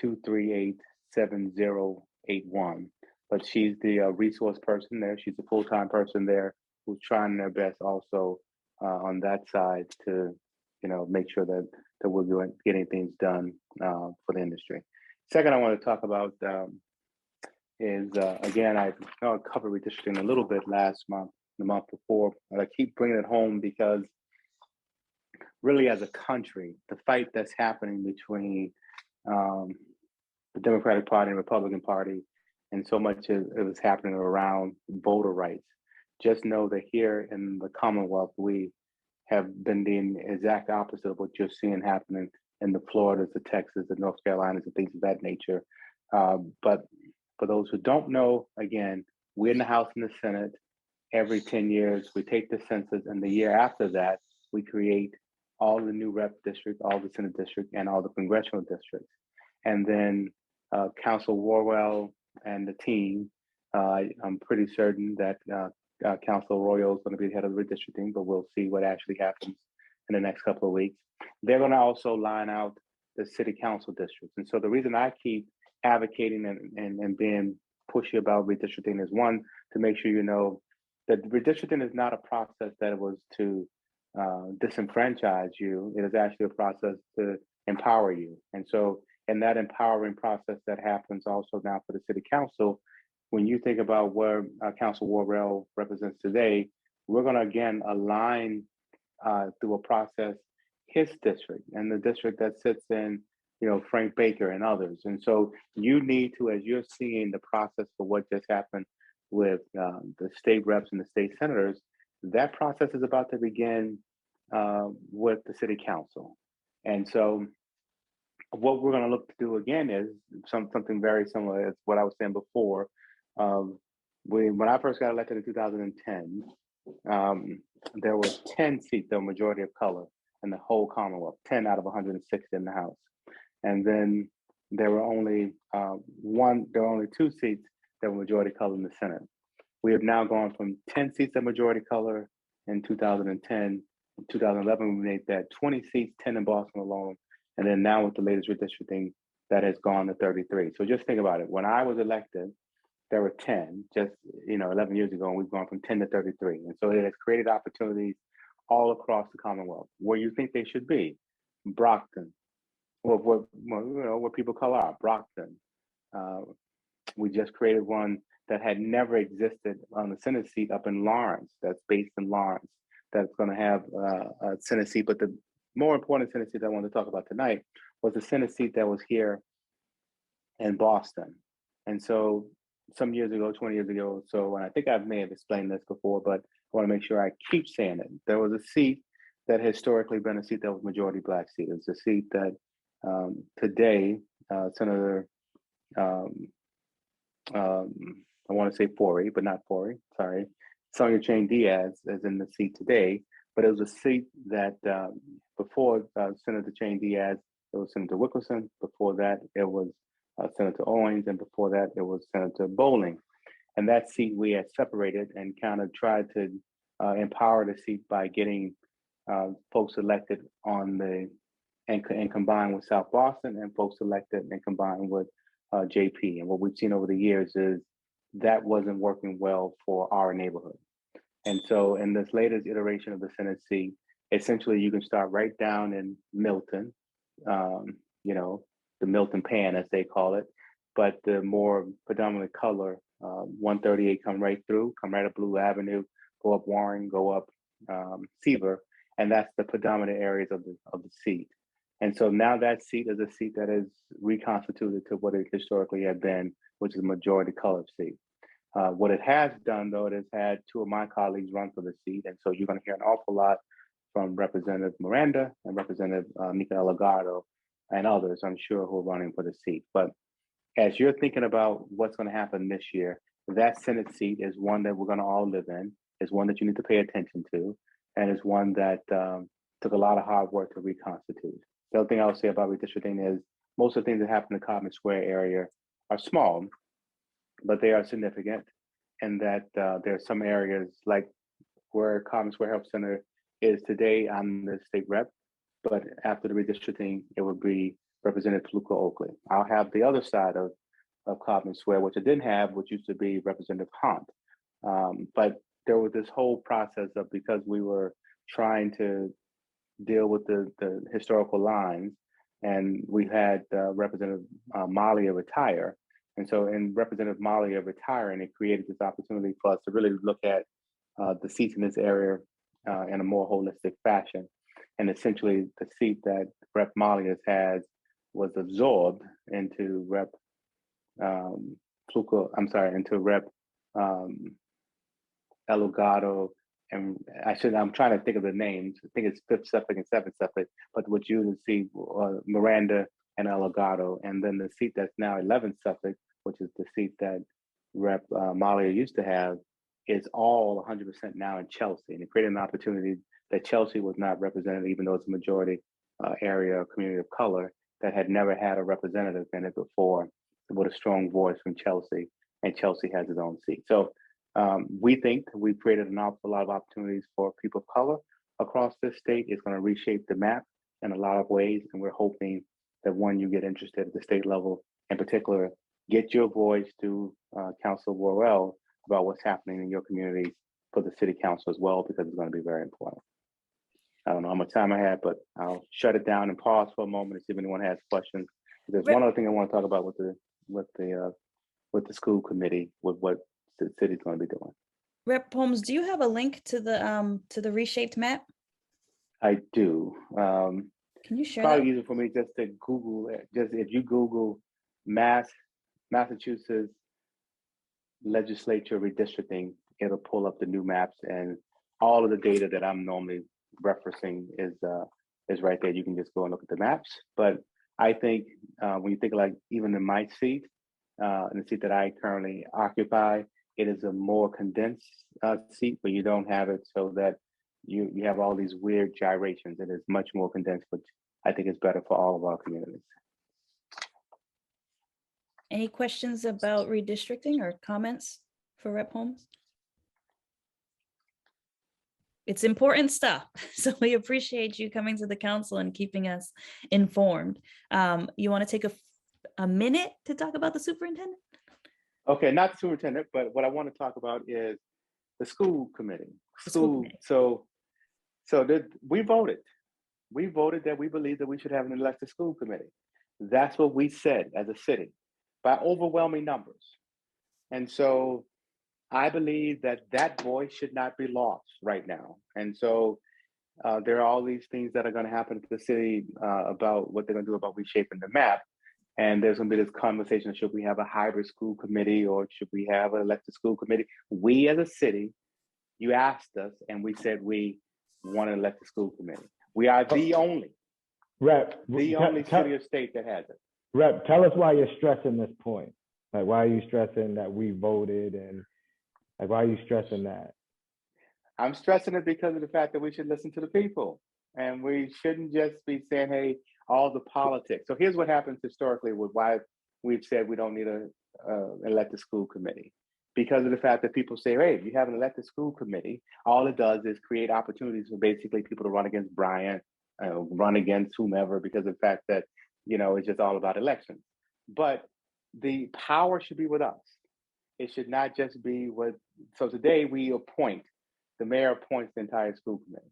617-238-7081. But she's the resource person there. She's a full-time person there who's trying their best also on that side to, make sure that we're getting things done for the industry. Second, I want to talk about is, again, I covered redistricting a little bit last month, the month before, but I keep bringing it home because really as a country, the fight that's happening between the Democratic Party and Republican Party, and so much of it was happening around voter rights. Just know that here in the Commonwealth, we have been the exact opposite of what you're seeing happening in the Floridas, the Texas, the North Carolinas, and things of that nature. But for those who don't know, again, we're in the House and the Senate. Every 10 years, we take the census, and the year after that, we create all the new rep districts, all the Senate districts, and all the congressional districts. And then Councilor Worrell and the team, I'm pretty certain that Councilor Royal is going to be the head of the redistricting, but we'll see what actually happens in the next couple of weeks. They're going to also line out the city council districts. And so the reason I keep advocating and being pushy about redistricting is, one, to make sure you know that redistricting is not a process that was to disenfranchise you. It is actually a process to empower you. And so in that empowering process that happens also now for the city council, when you think about where Councilor Worrell represents today, we're going to again align through a process his district and the district that sits in, Frank Baker and others. And so you need to, as you're seeing the process for what just happened with the state reps and the state senators, that process is about to begin with the city council. And so what we're going to look to do again is something very similar as what I was saying before. When I first got elected in 2010, there were 10 seats that were majority of color in the whole Commonwealth, 10 out of 106 in the House. And then there were only two seats that were majority color in the Senate. We have now gone from 10 seats of majority color in 2010. In 2011, we made that 20 seats, 10 in Boston alone. And then now with the latest redistricting, that has gone to 33. So just think about it. When I was elected, there were 10 just 11 years ago, and we've gone from 10 to 33. And so it has created opportunities all across the Commonwealth where you think they should be. Brockton, where people call out, Brockton. We just created one that had never existed on the Senate seat up in Lawrence, that's based in Lawrence, that's going to have a Senate seat. But the more important Senate seat that I wanted to talk about tonight was the Senate seat that was here in Boston. And so some years ago, 20 years ago, so and I think I may have explained this before, but I want to make sure I keep saying it. There was a seat that historically been a seat that was majority Black seat. It's a seat that today, Senator, I want to say Forey, but not Forey, sorry. Sonia Jane Diaz is in the seat today, but it was a seat that before Senator Jane Diaz, it was Senator Wilkerson. Before that, it was Senator Owens, and before that, it was Senator Bowling. And that seat we had separated and kind of tried to empower the seat by getting folks elected on the and combined with South Boston, and folks elected and combined with JP. And what we've seen over the years is that wasn't working well for our neighborhood. And so in this latest iteration of the Senate seat, essentially you can start right down in Milton, the Milton Pan as they call it, but the more predominant color, 138 come right through, come right up Blue Avenue, go up Warren, go up Seaver, and that's the predominant areas of the seat. And so now that seat is a seat that is reconstituted to what it historically had been, which is a majority colored seat. What it has done, though, it has had two of my colleagues run for the seat. And so you're going to hear an awful lot from Representative Miranda and Representative Nika Elagato and others, I'm sure, who are running for the seat. But as you're thinking about what's going to happen this year, that Senate seat is one that we're going to all live in, is one that you need to pay attention to, and is one that took a lot of hard work to reconstitute. The other thing I would say about redistricting is most of the things that happen in the Codman Square area are small, but they are significant, and that there are some areas like where Codman Square Health Center is today. I'm the state rep, but after the redistricting, it would be Representative Fluka Oakley. I'll have the other side of Codman Square, which I didn't have, which used to be Representative Hunt. But there was this whole process of, because we were trying to deal with the historical lines, and we had Representative Malia retire. And so in Representative Malia retiring, it created this opportunity for us to really look at the seats in this area in a more holistic fashion. And essentially the seat that Rep Malia has was absorbed into Rep into Rep Elagato, and I'm trying to think of the names. I think it's 5th Suffolk and 7th Suffolk, but what you would see Miranda and Elagato, and then the seat that's now 11th Suffolk, which is the seat that Rep Malia used to have, is all 100% now in Chelsea, and it created an opportunity that Chelsea was not represented, even though it's a majority area or community of color that had never had a representative in it before, with a strong voice from Chelsea, and Chelsea has its own seat. So we think we've created an awful lot of opportunities for people of color across this state. It's going to reshape the map in a lot of ways, and we're hoping that when you get interested at the state level, in particular, get your voice to Councilor Worrell about what's happening in your communities for the city council as well, because it's going to be very important. I don't know how much time I have, but I'll shut it down and pause for a moment and see if anyone has questions. There's one other thing I want to talk about with the school committee, with what the city's going to be doing. Rep Holmes, do you have a link to the reshaped map? I do. Can you share probably that? easier for me just to Google it. Just if you Google Massachusetts legislature redistricting, it'll pull up the new maps, and all of the data that I'm normally referencing is right there. You can just go and look at the maps. But I think when you think like even in my seat, in the seat that I currently occupy, it is a more condensed seat where you don't have it so that you have all these weird gyrations. It is much more condensed, which I think is better for all of our communities. Any questions about redistricting or comments for Rep. Holmes? It's important stuff. So we appreciate you coming to the council and keeping us informed. You want to take a minute to talk about the superintendent? Okay, not the superintendent, but what I want to talk about is the school committee. We voted. We voted that we believe that we should have an elected school committee. That's what we said as a city by overwhelming numbers. And so I believe that that voice should not be lost right now. And so there are all these things that are going to happen to the city about what they're going to do about reshaping the map. And there's going to be this conversation, should we have a hybrid school committee or should we have an elected school committee? We as a city, you asked us and we said we want an elected school committee. We are the only city or state that has it. Rep, tell us why you're stressing this point. Like, why are you stressing that we voted, and like, why are you stressing that? I'm stressing it because of the fact that we should listen to the people, and we shouldn't just be saying, hey, all the politics. So here's what happens historically with why we've said we don't need an elected school committee. Because of the fact that people say, hey, if you have an elected school committee, all it does is create opportunities for basically people to run against Brian, run against whomever, because of the fact that, you know, it's just all about elections. But the power should be with us. It should not just be so today we appoint, the mayor appoints the entire school committee.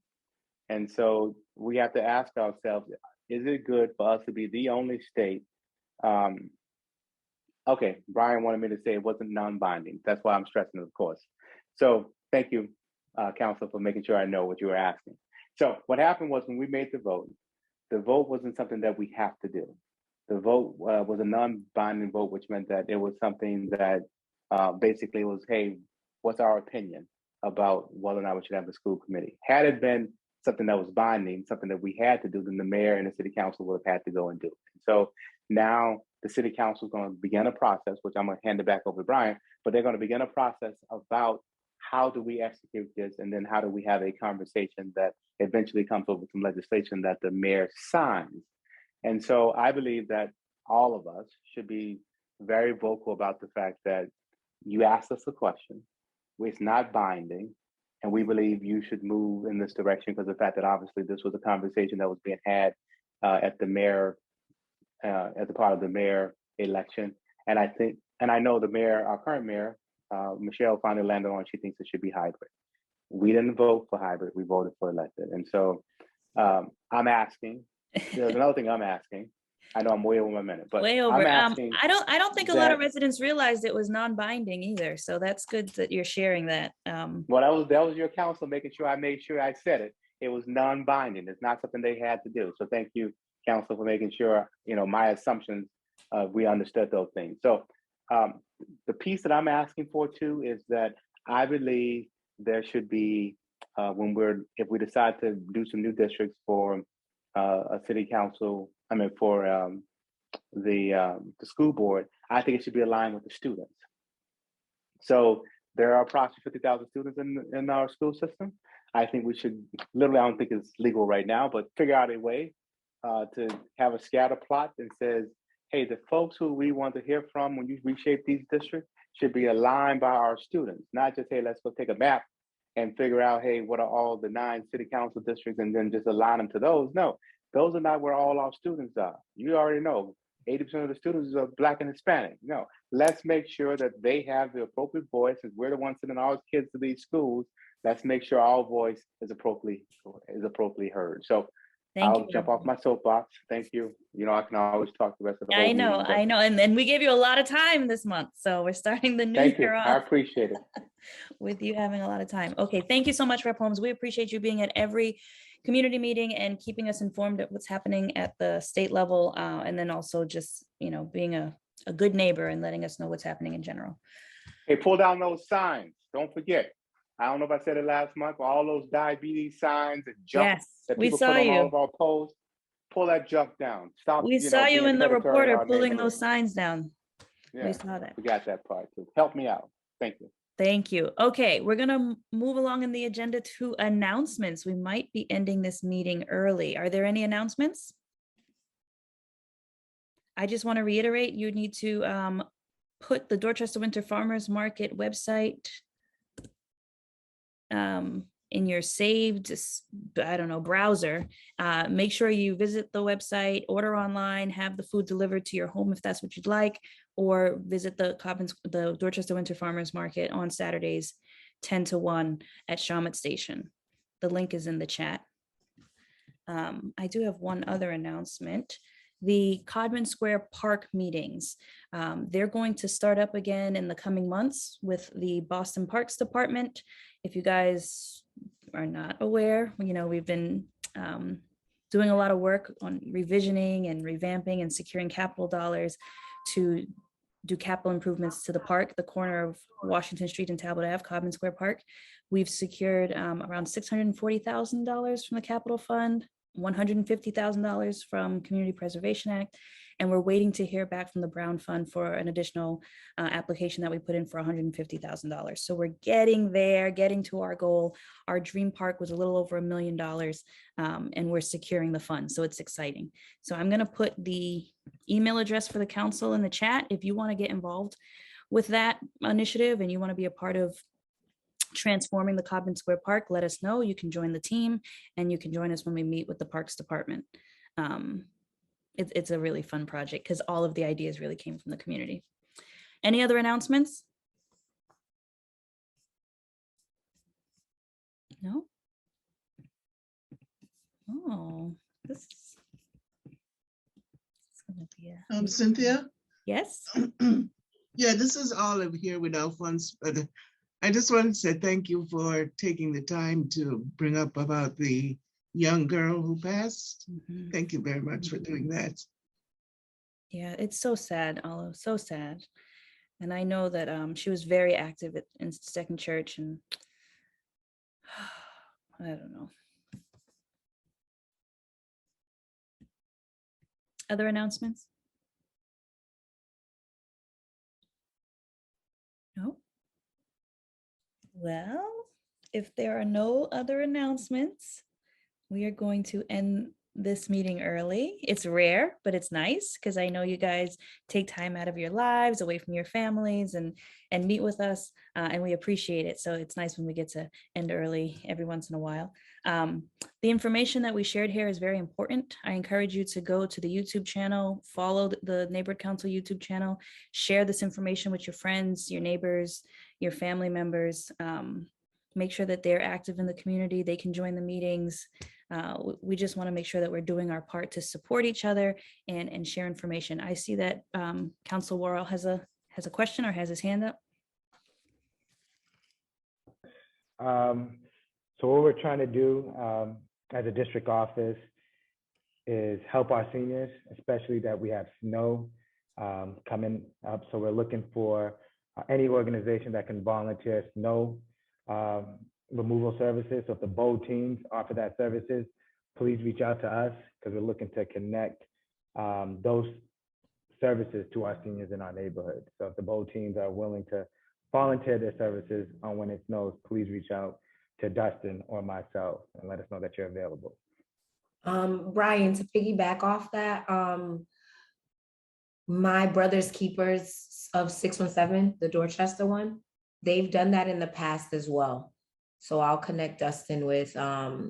And so we have to ask ourselves, is it good for us to be the only state? Okay, Brian wanted me to say it wasn't non-binding. That's why I'm stressing it, of course. So thank you, Councilor, for making sure I know what you were asking. So what happened was when we made the vote wasn't something that we have to do. The vote was a non-binding vote, which meant that it was something that basically was, hey, what's our opinion about whether or not we should have a school committee? Had it been something that was binding, something that we had to do, then the mayor and the city council would have had to go and do it. So now the city council is going to begin a process, which I'm going to hand it back over to Brian, but they're going to begin a process about how do we execute this, and then how do we have a conversation that eventually comes over some legislation that the mayor signs. And so I believe that all of us should be very vocal about the fact that you asked us a question, it's not binding, and we believe you should move in this direction because of the fact that obviously this was a conversation that was being had at the mayor, as a part of the mayor election. And I know the mayor, our current mayor, Michelle finally landed on, she thinks it should be hybrid. We didn't vote for hybrid, we voted for elected. And so I'm asking, there's another thing I'm asking. I know I'm way over my minute, but way over. I'm asking I don't think a lot of residents realized it was non-binding either. So that's good that you're sharing that. Well, that was your council making sure I made sure I said it. It was non-binding. It's not something they had to do. So thank you, council, for making sure, you know, my assumptions, we understood those things. So the piece that I'm asking for too is that I believe there should be, if we decide to do some new districts for a city council, for the school board, I think it should be aligned with the students. So there are approximately 50,000 students in our school system. I think we should, literally, I don't think it's legal right now, but figure out a way to have a scatter plot that says, hey, the folks who we want to hear from when you reshape these districts should be aligned by our students, not just, hey, let's go take a map and figure out, hey, what are all the 9 city council districts and then just align them to those. No, those are not where all our students are. You already know 80% of the students are Black and Hispanic. No, let's make sure that they have the appropriate voice. As we're the ones sending our kids to these schools, let's make sure our voice is appropriately heard. So I'll jump off my soapbox. Thank you. You know, I can always talk the rest of the whole meeting, I know. And then we gave you a lot of time this month. So we're starting the new year off. I appreciate it. With you having a lot of time. Okay, thank you so much, Rep. Holmes. We appreciate you being at every community meeting and keeping us informed of what's happening at the state level. And then also just, you know, being a good neighbor and letting us know what's happening in general. Hey, pull down those signs. Don't forget. I don't know if I said it last month, but all those diabetes signs and junk Yes, that we people saw put on all you. of our posts, pull that junk down. Stop, We saw you being in the predatory in reporter our pulling neighborhood. those signs down. Yeah, We saw that. we got that part too. Help me out. Thank you. Thank you. Okay, we're gonna move along in the agenda to announcements. We might be ending this meeting early. Are there any announcements? I just want to reiterate, you need to put the Dorchester Winter Farmers Market website in your saved, I don't know, browser. Make sure you visit the website, order online, have the food delivered to your home if that's what you'd like, or visit the Dorchester Winter Farmers Market on Saturdays, 10 to 1 at Shawmut Station. The link is in the chat. I do have one other announcement. The Codman Square Park meetings. They're going to start up again in the coming months with the Boston Parks Department. If you guys are not aware, we've been doing a lot of work on revisioning and revamping and securing capital dollars to do capital improvements to the park, the corner of Washington Street and Talbot Ave, Codman Square Park. We've secured around $640,000 from the capital fund, $150,000 from Community Preservation Act, and we're waiting to hear back from the Brown Fund for an additional application that we put in for $150,000. So we're getting there, getting to our goal. Our dream park was a little over $1 million, and we're securing the funds, so it's exciting. So I'm gonna put the email address for the council in the chat. If you wanna get involved with that initiative and you wanna be a part of transforming the Codman Square Park, let us know. You can join the team and you can join us when we meet with the Parks Department. It's a really fun project because all of the ideas really came from the community. Any other announcements? No? Oh, this is gonna be a... Cynthia? Yes? Yeah, this is Olive here with Alphonse, but I just wanted to say thank you for taking the time to bring up about the young girl who passed. Thank you very much for doing that. Yeah, it's so sad, Olive, so sad. And I know that she was very active in Second Church, and I don't know. Other announcements? No? Well, if there are no other announcements, we are going to end this meeting early. It's rare, but it's nice because I know you guys take time out of your lives, away from your families, and meet with us, and we appreciate it. So it's nice when we get to end early every once in a while. The information that we shared here is very important. I encourage you to go to the YouTube channel, follow the Neighborhood Council YouTube channel, share this information with your friends, your neighbors, your family members. Make sure that they're active in the community. They can join the meetings. We just want to make sure that we're doing our part to support each other and share information. I see that Councilor Worrell has a question or has his hand up. So what we're trying to do as a district office is help our seniors, especially that we have snow coming up. So we're looking for any organization that can volunteer snow removal services. So if the bowl teams offer that services, please reach out to us because we're looking to connect those services to our seniors in our neighborhood. So if the bowl teams are willing to volunteer their services on when it snows, please reach out to Dustin or myself and let us know that you're available. Brian, to piggyback off that, my brother's keepers of 617, the Dorchester one, they've done that in the past as well. So I'll connect Dustin with a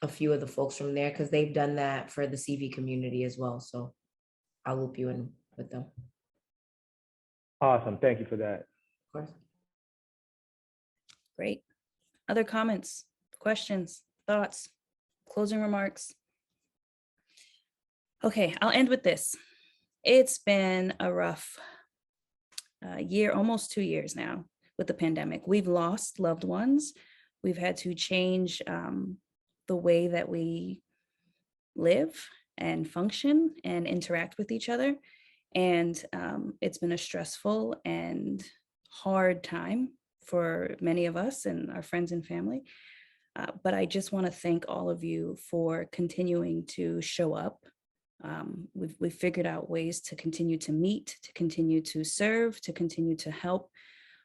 few of the folks from there because they've done that for the CV community as well. So I'll loop you in with them. Awesome, thank you for that. Of course. Great. Other comments, questions, thoughts, closing remarks? Okay, I'll end with this. It's been a rough year, almost 2 years now with the pandemic. We've lost loved ones. We've had to change the way that we live and function and interact with each other. And it's been a stressful and hard time for many of us and our friends and family. But I just want to thank all of you for continuing to show up. We've figured out ways to continue to meet, to continue to serve, to continue to help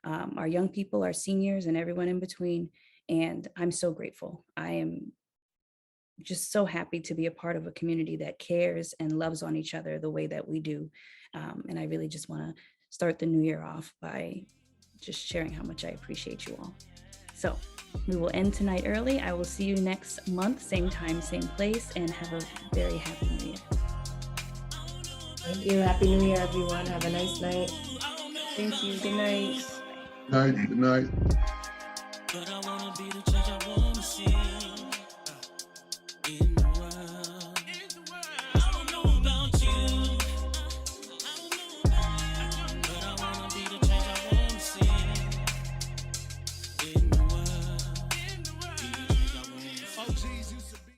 our young people, our seniors, and everyone in between. And I'm so grateful. I am just so happy to be a part of a community that cares and loves on each other the way that we do. And I really just want to start the new year off by just sharing how much I appreciate you all. So we will end tonight early. I will see you next month, same time, same place, and have a very happy new year. Thank you. Happy New Year, everyone. Have a nice night. Thank you. Good night. Night, good night. But I wanna be the change I wanna see in